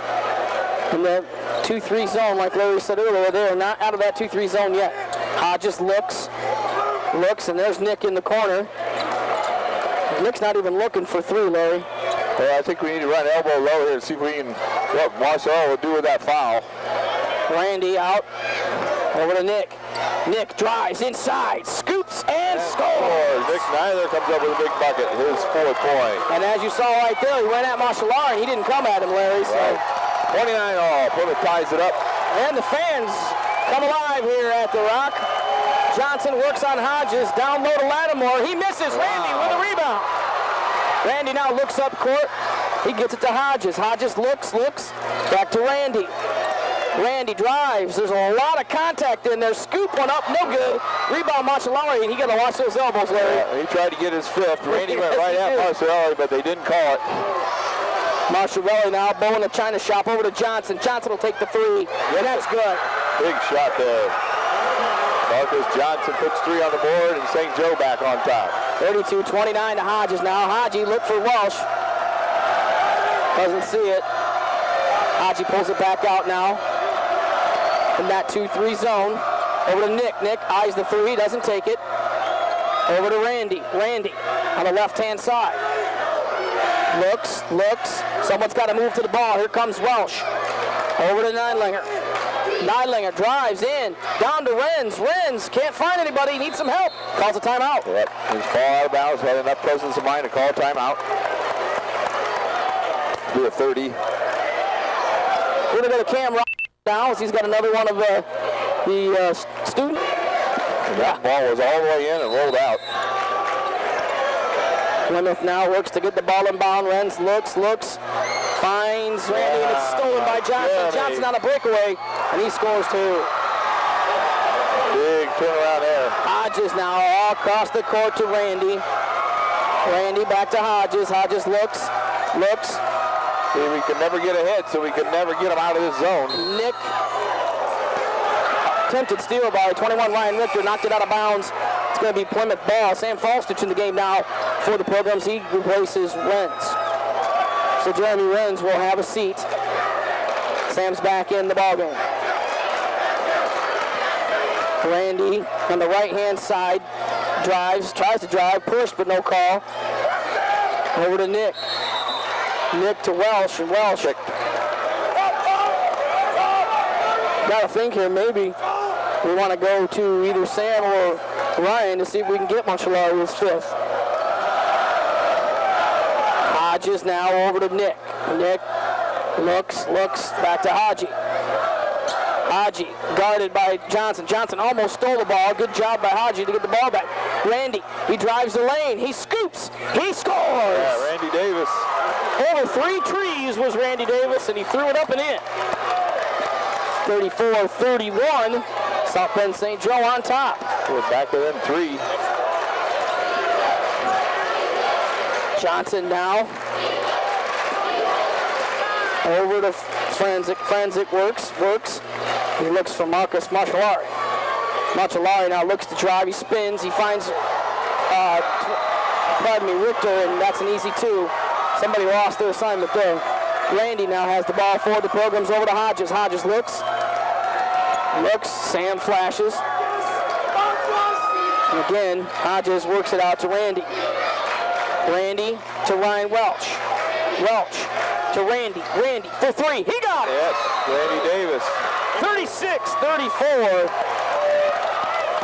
In the 2-3 zone, like Larry said earlier, they're not out of that 2-3 zone yet. Hodges looks, and there's Nick in the corner. Nick's not even looking for 3, Larry. Well, I think we need to run elbow low here and see if we can, what Marcel will do with that foul. Randy out, over to Nick. Nick drives inside, scoops, and scores. Nick Nyler comes up with a big bucket, his 4th point. And as you saw right there, he went at Marshallari, and he didn't come at him, Larry. So. Right. 29-all, Plymouth ties it up. And the fans come alive here at the Rock. Johnson works on Hodges, down low to Lattimore. He misses. Randy with a rebound. Randy now looks up court. He gets it to Hodges. Hodges looks, back to Randy. Randy drives. There's a lot of contact in there. Scoop one up, no good. Rebound Marcellari, and he got to watch those elbows, Larry. Yeah, he tried to get his 5th. Randy went right at Marcellari, but they didn't call it. Marcellari now bowling the China shop over to Johnson. Johnson will take the 3, and that's good. Big shot there. Marcus Johnson puts 3 on the board, and St. Joe back on top. 32-29 to Hodges now. Hodgie look for Welsh. Doesn't see it. Hodgie pulls it back out now. In that 2-3 zone. Over to Nick. Nick eyes the 3, doesn't take it. Over to Randy. Randy on the left-hand side. Looks. Someone's got to move to the ball. Here comes Welsh. Over to Neidlinger. Neidlinger drives in. Down to Renz. Renz can't find anybody. Needs some help. Calls a timeout. Yep. He's fall out of bounds. Had enough presence of mind to call a timeout. Do a 30. We're going to go to Cam now as he's got another one of the student. And that ball was all the way in and rolled out. Plymouth now works to get the ball inbound. Renz looks, finds Randy, and it's stolen by Johnson. Johnson on a breakaway, and he scores 2. Big turnaround there. Hodges now all across the court to Randy. Randy back to Hodges. Hodges looks. See, we could never get ahead, so we could never get him out of this zone. Nick. Attempted steal by 21 Ryan Richter, knocked it out of bounds. It's going to be Plymouth ball. Sam Falstich in the game now for the Pilgrims. He replaces Renz. So Jeremy Renz will have a seat. Sam's back in the ballgame. Randy on the right-hand side tries to drive, pushed but no call. Over to Nick. Nick to Welsh, and Welsh. Got to think here, maybe we want to go to either Sam or Ryan to see if we can get Marcellari his 5th. Hodges now over to Nick. Nick looks, back to Hodgie. Hodgie guarded by Johnson. Johnson almost stole the ball. Good job by Hodgie to get the ball back. Randy, he drives the lane. He scoops. He scores. Yeah, Randy Davis. Over 3 trees was Randy Davis, and he threw it up and in. 34-31. South Bend St. Joe on top. We're back to them 3. Johnson now. Over to Franzik. Franzik works. He looks for Marcus Marcellari. Marcellari now looks to drive. He spins. He finds, Richter, and that's an easy 2. Somebody lost their assignment there. Randy now has the ball for the Pilgrims over to Hodges. Hodges looks. Sam flashes. And again, Hodges works it out to Randy. Randy to Ryan Welch. Welch to Randy. Randy for 3. He got it. Yes, Randy Davis. 36-34.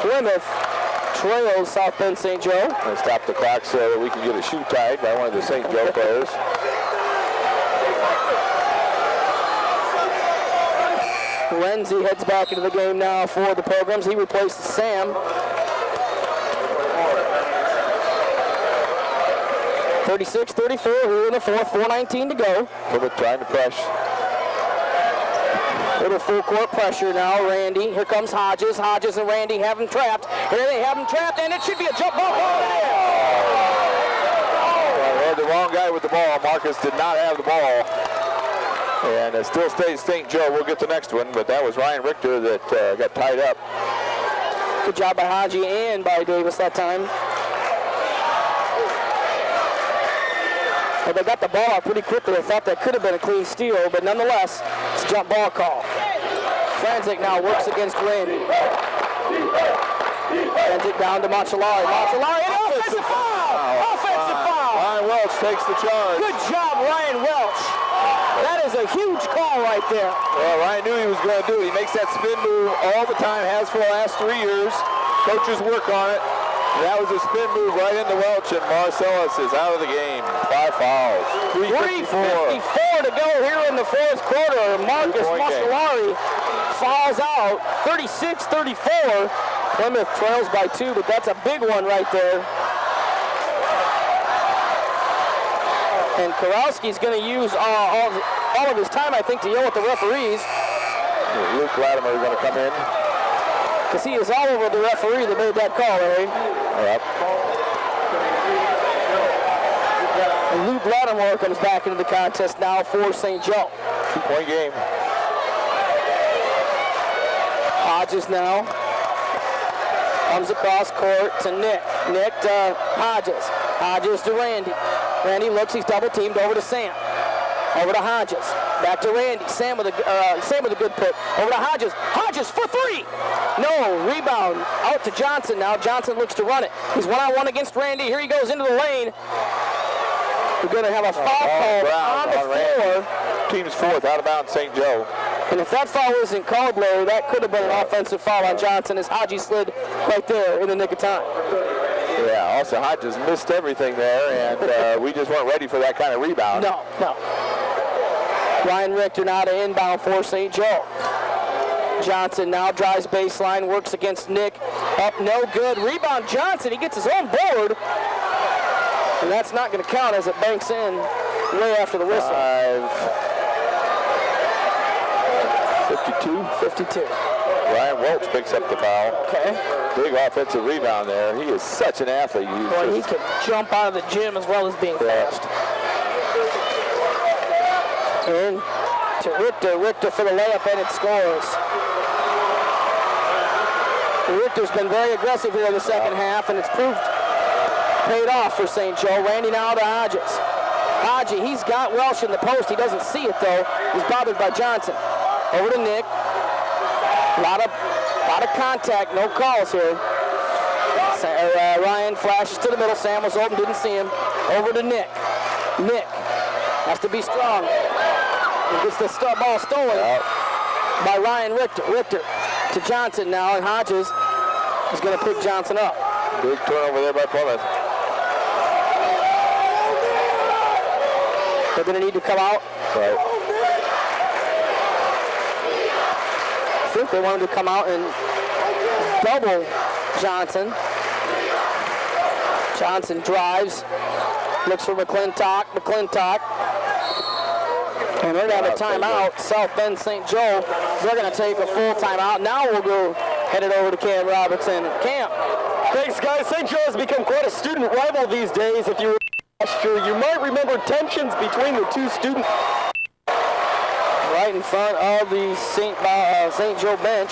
Plymouth trails South Bend St. Joe. Let's stop the clock so that we can get a shoe tied by one of the St. Joe players. Renzi heads back into the game now for the Pilgrims. He replaces Sam. 36-34 here in the fourth, 4:19 to go. Plymouth trying to press. Little full court pressure now, Randy. Here comes Hodges. Hodges and Randy have him trapped. Here they have him trapped, and it should be a jump ball. They had the wrong guy with the ball. Marcus did not have the ball. And it still stays St. Joe. We'll get the next one, but that was Ryan Richter that got tied up. Good job by Haji and by Davis that time. But they got the ball out pretty quickly. I thought that could have been a clean steal, but nonetheless, it's a jump ball call. Franzik now works against Randy. Franzik down to Macellari. Macellari, and offensive foul! Offensive foul! Ryan Welch takes the charge. Good job, Ryan Welch. That is a huge call right there. Well, Ryan knew he was going to do it. He makes that spin move all the time, has for the last 3 years. Coaches work on it. That was a spin move right into Welch, and Marcellus is out of the game. 5 fouls. 3:54 to go here in the fourth quarter. Marcus Macellari fouls out. 36-34. Plymouth trails by 2, but that's a big one right there. And Karowski's going to use all of his time, I think, to yell at the referees. Luke Latimer is going to come in. Because he is all over the referee that made that call, Larry. Yep. And Luke Latimer comes back into the contest now for St. Joe. 2-point game. Hodges now comes across court to Nick. Nick to Hodges. Hodges to Randy. Randy looks, he's double teamed over to Sam. Over to Hodges. Back to Randy. Sam with a good put. Over to Hodges. Hodges for 3. No. Rebound. Out to Johnson now. Johnson looks to run it. He's one-on-one against Randy. Here he goes into the lane. We're going to have a foul called on the floor. Team's fourth, out of bounds, St. Joe. And if that foul isn't called, Larry, that could have been an offensive foul on Johnson as Hodges slid right there in the nick of time. Yeah, also Hodges missed everything there, and we just weren't ready for that kind of rebound. No. Ryan Richter now to inbound for St. Joe. Johnson now drives baseline, works against Nick. Up, no good. Rebound Johnson, he gets his own board. And that's not going to count as it banks in way after the whistle. 52. Ryan Welch picks up the foul. Okay. Big offensive rebound there. He is such an athlete. Boy, he can jump out of the gym as well as being fast. And to Richter for the layup, and it scores. Richter's been very aggressive here in the second half, and it's paid off for St. Joe. Randy now to Hodges. Hodges, he's got Welch in the post. He doesn't see it, though. He's bothered by Johnson. Over to Nick. A lot of contact, no calls here. Ryan flashes to the middle. Sam was open, didn't see him. Over to Nick. Nick has to be strong. He gets the ball stolen by Ryan Richter. Richter to Johnson now, and Hodges is going to pick Johnson up. Big turnover there by Plymouth. They're going to need to come out. Right. I think they wanted to come out and double Johnson. Johnson drives, looks for McClintock. And they're going to have a timeout. South Bend St. Joe, they're going to take a full timeout. Now we'll go headed over to Cam Robertson. Cam. Thanks, guys. St. Joe has become quite a student rival these days. If you were last year, you might remember tensions between the two students. Right in front of the St. Joe bench.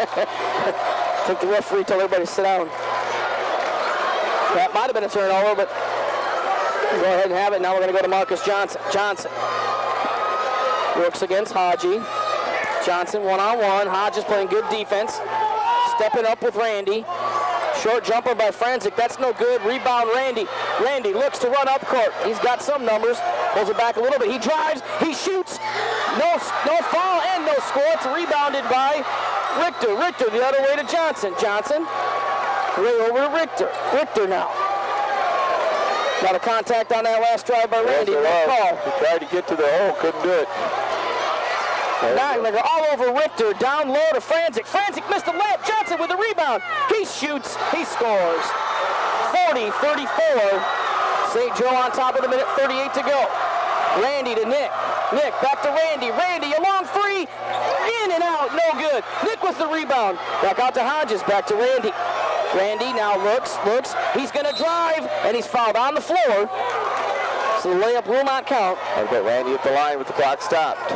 I think the referee told everybody to sit down. That might have been a turnover, but go ahead and have it. Now we're going to go to Marcus Johnson. Johnson works against Haji. Johnson one-on-one. Hodges playing good defense. Stepping up with Randy. Short jumper by Franzik. That's no good. Rebound Randy. Randy looks to run up court. He's got some numbers. Pulls it back a little bit. He drives. He shoots. No foul and no score. It's rebounded by Richter. Richter the other way to Johnson. Johnson way over to Richter. Richter now. Got a contact on that last drive by Randy. No call. He tried to get to the hole. Couldn't do it. Now they're all over Richter, down low to Franzik. Franzik missed the layup. Johnson with the rebound. He shoots. He scores. 40-34. St. Joe on top with a minute 38 to go. Randy to Nick. Nick back to Randy. Randy, a long three. In and out, no good. Nick with the rebound. Back out to Hodges, back to Randy. Randy now looks. He's going to drive, and he's fouled on the floor. So the layup will not count. I've got Randy at the line with the clock stopped.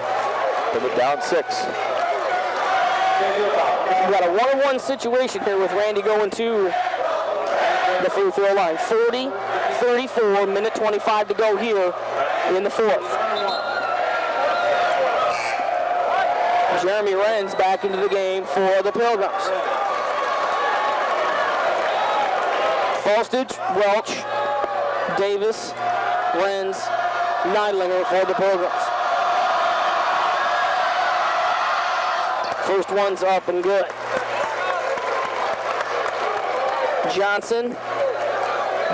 Put it down 6. We've got a 1-on-1 situation here with Randy going to the free throw line. 40-34, minute 25 to go here in the fourth. Jeremy Wren's back into the game for the Pilgrims. Falstidge, Welch, Davis, Wren's, Neidlinger for the Pilgrims. First one's up and good. Johnson.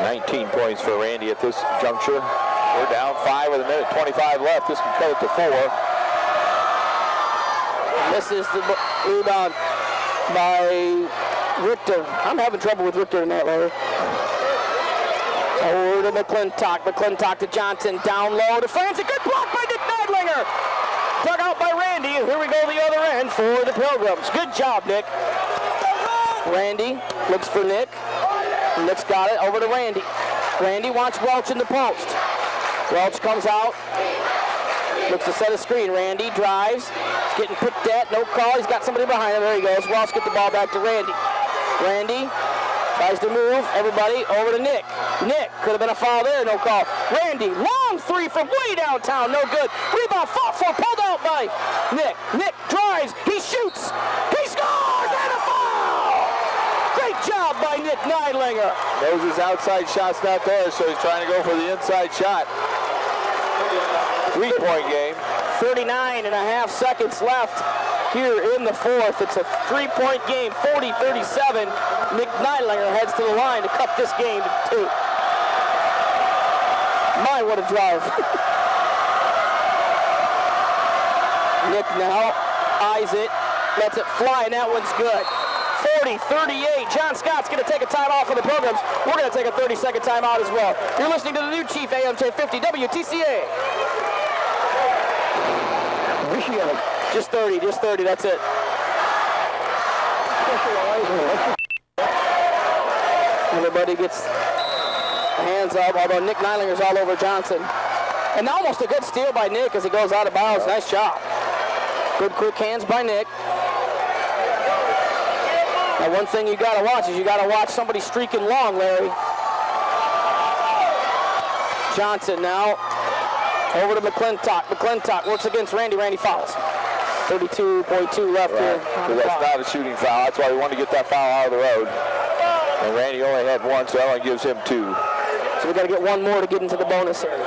19 points for Randy at this juncture. We're down 5 with a minute 25 left. This can cut it to 4. This is the rebound by Richter. I'm having trouble with Richter tonight, Larry. Over to McClintock. McClintock to Johnson. Down low to Francis. Good block by Nick Neidlinger. Dug out by Randy. And here we go the other end for the Pilgrims. Good job, Nick. Randy looks for Nick. Nick's got it. Over to Randy. Randy wants Welch in the post. Welch comes out. Looks to set a screen. Randy drives. He's getting picked at. No call. He's got somebody behind him. There he goes. Welch get the ball back to Randy. Randy tries to move. Everybody over to Nick. Nick. Could have been a foul there. No call. Randy. Long three from way downtown. No good. Rebound fought for. Pulled out by Nick. Nick drives. He shoots. He scores. And a foul. Great job by Nick Neidlinger. Knows his outside shot's not there, so he's trying to go for the inside shot. 3-point game. 39 and a half seconds left here in the fourth. It's a 3-point game, 40-37. Nick Neidlinger heads to the line to cut this game to 2. My, what a drive. Nick now eyes it, lets it fly, and that one's good. 40-38. John Scott's going to take a timeout for the Pilgrims. We're going to take a 30-second timeout as well. You're listening to the new Chief AM 1050 WTCA. Just 30, that's it. Everybody gets hands up, although Nick Neidlinger's all over Johnson. And almost a good steal by Nick as he goes out of bounds. Nice job. Good quick hands by Nick. Now one thing you got to watch is you got to watch somebody streaking long, Larry. Johnson now over to McClintock. McClintock works against Randy. Randy fouls. 32.2 left here. So that's not a shooting foul. That's why we wanted to get that foul out of the road. And Randy only had 1, so that only gives him 2. So we got to get 1 more to get into the bonus area.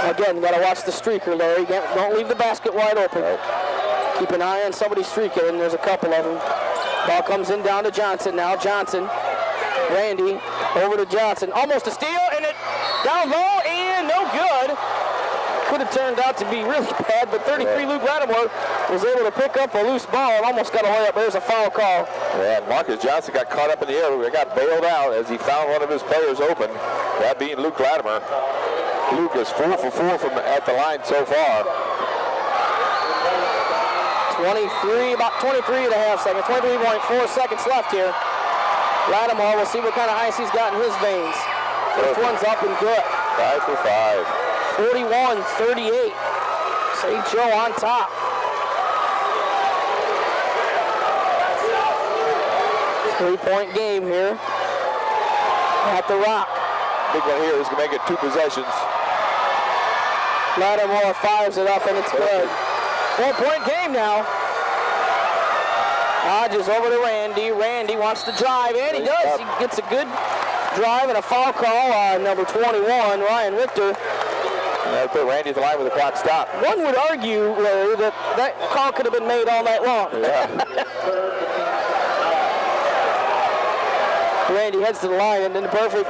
Again, you got to watch the streaker, Larry. Don't leave the basket wide open. Keep an eye on somebody streaking, and there's a couple of them. Ball comes in down to Johnson now. Johnson, Randy, over to Johnson. Almost a steal, and it down low, and no good. Could have turned out to be really bad, but 33 Luke Lattimore was able to pick up a loose ball and almost got a layup. There's a foul call. Yeah, Marcus Johnson got caught up in the air. He got bailed out as he found one of his players open, that being Luke Lattimore. Luke is 4 for 4 from at the line so far. 23, about 23 and a half seconds, 23.4 seconds left here. Lattimore, we'll see what kind of ice he's got in his veins. First one's up and good. 5 for 5. 41-38. St. Joe on top. Three-point game here at the Rock. Big one here is going to make it 2 possessions. Lattimore fires it up, and it's good. 4-point game now. Hodges over to Randy. Randy wants to drive, and he does. He gets a good drive and a foul call on number 21, Ryan Richter. That put Randy at the line with the clock stopped. One would argue, Larry, that that call could have been made all night long. Yeah. Randy heads to the line, and then the perfect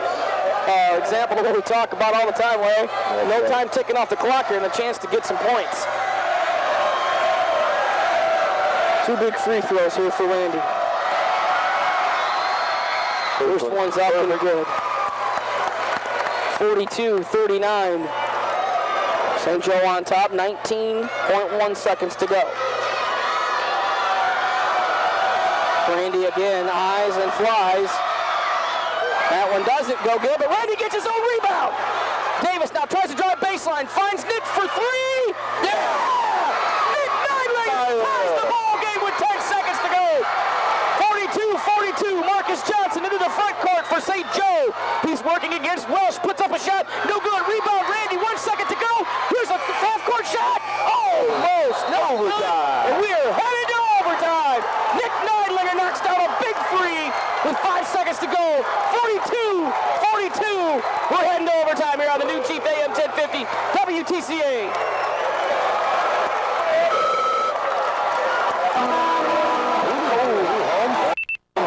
example of what we talk about all the time, Larry. No time ticking off the clock here and a chance to get some points. 2 big free throws here for Randy. First one's up and good. 42-39. St. Joe on top, 19.1 seconds to go. Randy again, eyes and flies. That one doesn't go good, but Randy gets his own rebound. Davis now tries to drive baseline, finds Nick for three. Yeah! Nick Neidling ties the ball game with 10 seconds to go. 42-42, Marcus Johnson into the front court for St. Joe. He's working against Welsh, puts up a shot, no good, rebound Randy, 1 second to go. Here's a half-court shot. Almost, no overtime. And we are headed to overtime. Nick Neidlinger knocks down a big three with 5 seconds to go. 42-42. We're heading to overtime here on the new Chief AM 1050 WTCA.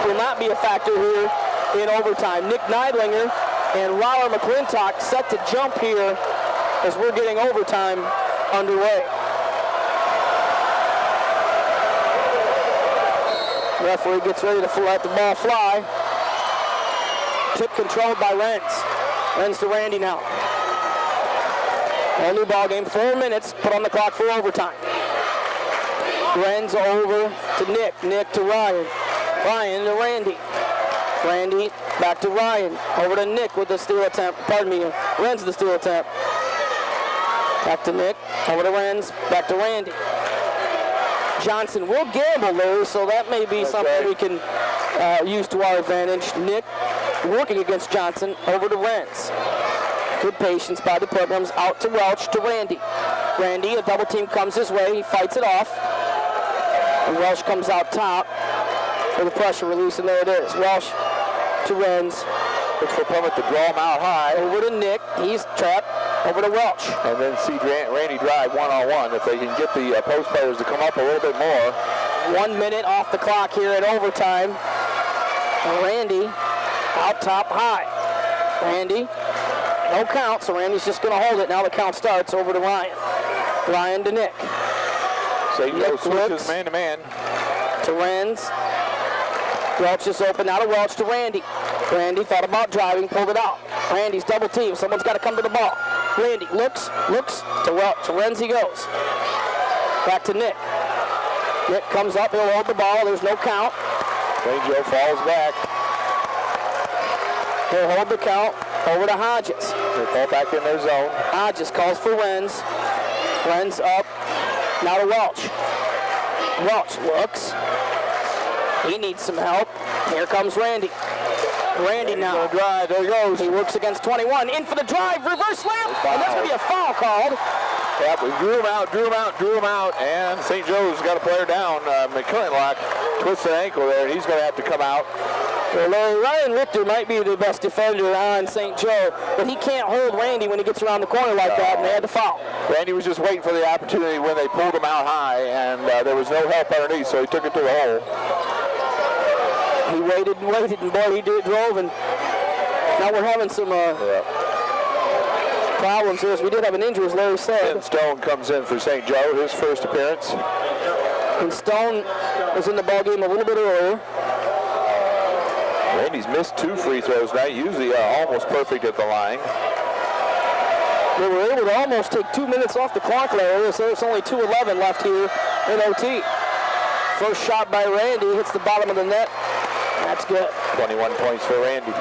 Will not be a factor here in overtime. Nick Neidlinger and Roller McClintock set to jump here as we're getting overtime underway. Referee gets ready to let the ball fly. Tip controlled by Renz. Renz to Randy now. Whole new ball game, 4 minutes put on the clock for overtime. Renz over to Nick. Nick to Ryan. Ryan to Randy. Randy back to Ryan. Over to Nick with the steal attempt. Pardon me, Renz the steal attempt. Back to Nick. Over to Renz. Back to Randy. Johnson will gamble there, so that may be something we can use to our advantage. Nick working against Johnson. Over to Renz. Good patience by the Pilgrims. Out to Welch to Randy. Randy, a double team comes his way. He fights it off. And Welch comes out top for the pressure release, and there it is. Welch to Renz. Looks for Plymouth to draw him out high. Over to Nick. He's trapped. Over to Welch. And then see Randy drive one-on-one. If they can get the post players to come up a little bit more. 1 minute off the clock here at overtime. And Randy out top high. Randy, no count, so Randy's just going to hold it. Now the count starts. Over to Ryan. Ryan to Nick. St. Joe switches man-to-man. To Renz. Welch is open. Now to Welch to Randy. Randy thought about driving, pulled it out. Randy's double team. Someone's got to come to the ball. Randy looks to Welch. To Renz he goes. Back to Nick. Nick comes up. He'll hold the ball. There's no count. St. Joe falls back. He'll hold the count. Over to Hodges. They fall back in their zone. Hodges calls for Renz. Renz up. Now to Welch. Welch looks. He needs some help. Here comes Randy. Randy now. Drive. There he goes. He works against 21. In for the drive. Reverse layup. And that's going to be a foul called. Yep, we drew him out, and St. Joe's got a player down. McClintock twists an ankle there, and he's going to have to come out. Well, Ryan Richter might be the best defender on St. Joe, but he can't hold Randy when he gets around the corner like that, and they had to foul. Randy was just waiting for the opportunity when they pulled him out high, and there was no help underneath, so he took it to the hole. He waited, and boy, he drove, and now we're having some problems here. We did have an injury, as Larry said. And Stone comes in for St. Joe, his first appearance. And Stone was in the ballgame a little bit earlier. Randy's missed 2 free throws tonight, usually almost perfect at the line. They were able to almost take 2 minutes off the clock, Larry, so there's only 2:11 left here in OT. First shot by Randy, hits the bottom of the net. That's good. 21 points for Randy.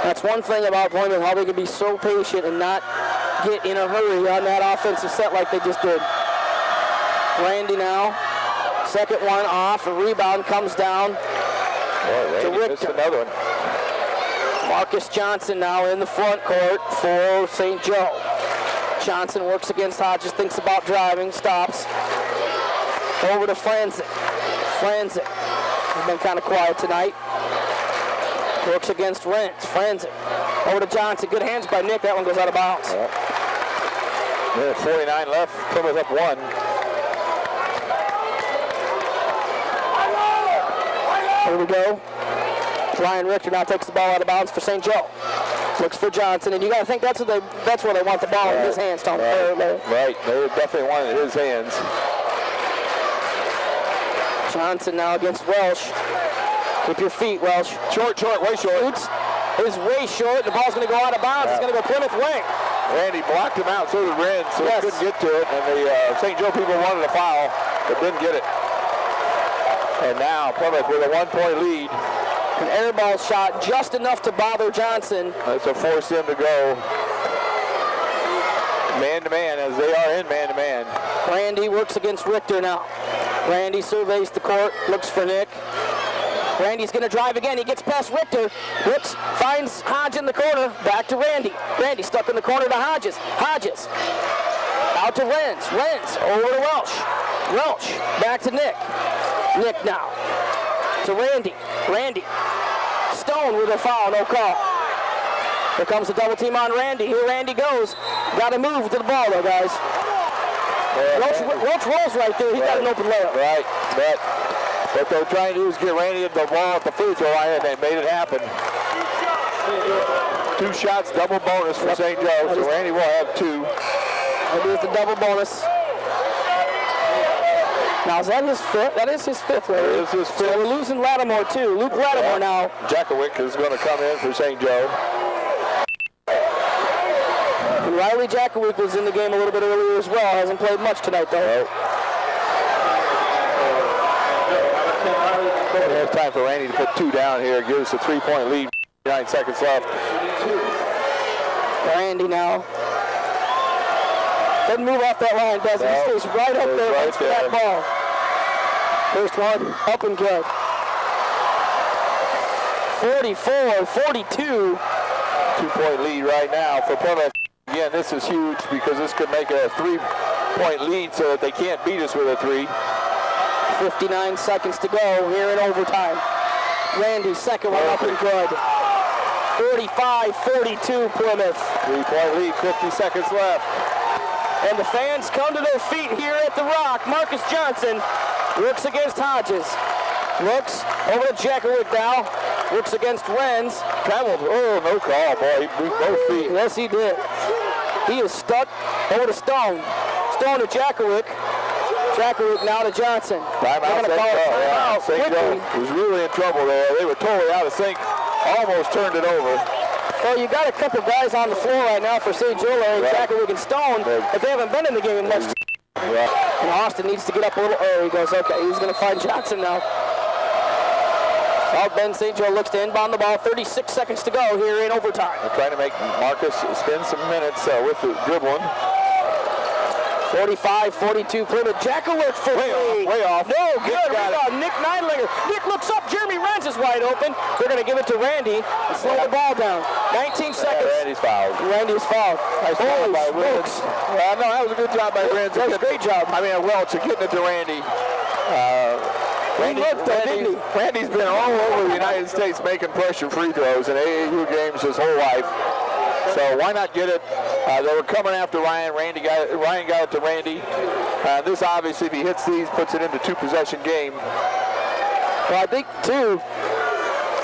That's one thing about Plymouth, how they can be so patient and not get in a hurry on that offensive set like they just did. Randy now, second one off, a rebound comes down to Richter. Missed another one. Marcus Johnson now in the front court for St. Joe. Johnson works against Hodges, thinks about driving, stops. Over to Franzik. Franzik has been kind of quiet tonight. Works against Renz. Franzik. Over to Johnson. Good hands by Nick. That one goes out of bounds. Yep. Minute 49 left. Plymouth up 1. Here we go. Ryan Richter now takes the ball out of bounds for St. Joe. Looks for Johnson, and you got to think that's where they want the ball in his hands, Tom. Right. They definitely want it in his hands. Johnson now against Welsh. Keep your feet, Welsh. Short, way short. Shoots is way short. The ball's going to go out of bounds. It's going to go Plymouth way. Randy blocked him out, so did Wren, so Yes. he couldn't get to it. And the St. Joe people wanted a foul, but didn't get it. And now Plymouth with a 1-point lead. An air ball shot just enough to bother Johnson. That's a force him to go man-to-man, as they are in man-to-man. Randy works against Richter now. Randy surveys the court, looks for Nick. Randy's going to drive again. He gets past Richter. Rips, finds Hodge in the corner. Back to Randy. Randy stuck in the corner to Hodges. Hodges. Out to Renz. Renz over to Welsh. Welsh back to Nick. Nick now to Randy. Randy. Stone with a foul. No call. Here comes the double team on Randy. Here Randy goes. Got to move to the ball though, guys. Welch rolls right there. He's got an open layup. Right, but what they're trying to do is get Randy the ball at the free throw line, and they made it happen. 2 shots, double bonus for St. Joe, so Randy will have 2. That is the double bonus. Now, is that his fifth? That is his fifth, right? It is his fifth. So we're losing Lattimore, too. Luke Lattimore now. Jackowick is going to come in for St. Joe. And Riley Jackowick was in the game a little bit earlier as well. Hasn't played much tonight, though. It's time for Randy to put 2 down here. Give us a 3-point lead. 9 seconds left. Randy now. Doesn't move off that line, does he? He stays right up there right for that ball. First one, up and good. 44-42. 2-point lead right now for Plymouth. Again, this is huge because this could make it a 3-point lead so that they can't beat us with a 3. 59 seconds to go here in overtime. Randy's second one up and good. 45-42 Plymouth. 3-point lead, 50 seconds left. And the fans come to their feet here at the Rock. Marcus Johnson works against Hodges. Looks over to Jackowick now. Works against Renz. Traveled. Oh, no call, boy. He moved both feet. Yes, he did. He is stuck over to Stone. Stone to Jackowick. Jackowick now to Johnson. Timeout, St. Joe. St. Joe was really in trouble there. They were totally out of sync. Almost turned it over. Well, you got a couple guys on the floor right now for St. Joe, Larry, Jackowick and Stone, but they haven't been in the game much. And Austin needs to get up a little. Oh, he goes, okay, he's going to find Johnson now. South Bend St. Joe looks to inbound the ball. 36 seconds to go here in overtime. They're trying to make Marcus spend some minutes with the dribbling. 45-42 Plymouth. Jackowick for way off. No, good rebound. Nick Neidlinger. Nick looks up. Jeremy Renz is wide open. They're going to give it to Randy and slow the ball down. 19 seconds. Randy's fouled. Randy's fouled. Nice job by Renz. No, that was a good job by Renz. That was a great job. I mean, Welch getting it to Randy. Randy's been all over the United States making pressure free throws in AAU games his whole life. So why not get it? They were coming after Ryan. Ryan got it to Randy. This obviously, if he hits these, puts it into 2-possession game. Well, I think 2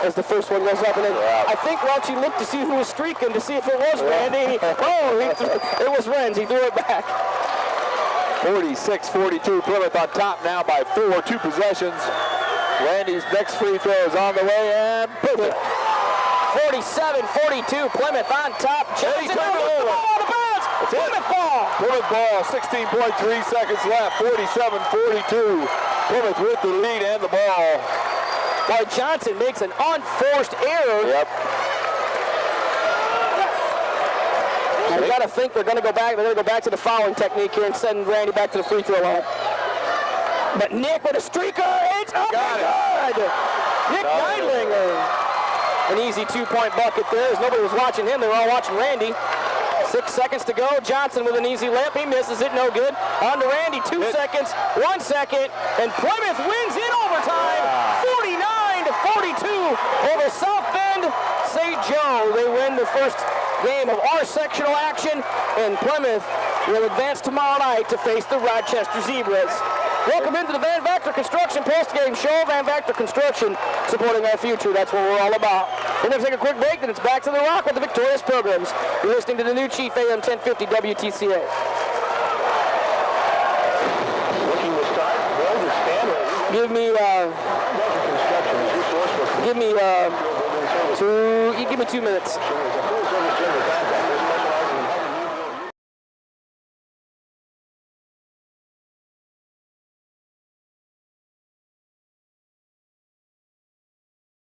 as the first one goes up. And then I think Welchie looked to see who was streaking to see if it was Randy. It was Renz. He threw it back. 46-42. Plymouth on top now by 4. 2 possessions. Randy's next free throw is on the way and perfect. 47-42, Plymouth on top. Johnson over. Plymouth ball. Plymouth ball, 16.3 seconds left, 47-42. Plymouth with the lead and the ball. Boy, Johnson makes an unforced error. Yep. I got to think they're going to go back. They're going to go back to the fouling technique here and send Randy back to the free throw line. But Nick with a streaker. It's up and good. Nick Neidlinger. An easy 2-point bucket there as nobody was watching him. They were all watching Randy. 6 seconds to go. Johnson with an easy layup. He misses it. No good. On to Randy. 2 seconds. 1 second. And Plymouth wins in overtime. 49-42 over South Bend St. Joe. They win the first game of our sectional action. And Plymouth will advance tomorrow night to face the Rochester Zebras. Welcome into the Van Vactor Construction post-game show. Van Vactor Construction, supporting our future. That's what we're all about. We're going to take a quick break, then it's back to the Rock with the victorious programs. You're listening to the new Chief AM 1050 WTCA. Looking to start. Walter Stanley Give me two. You give me 2 minutes.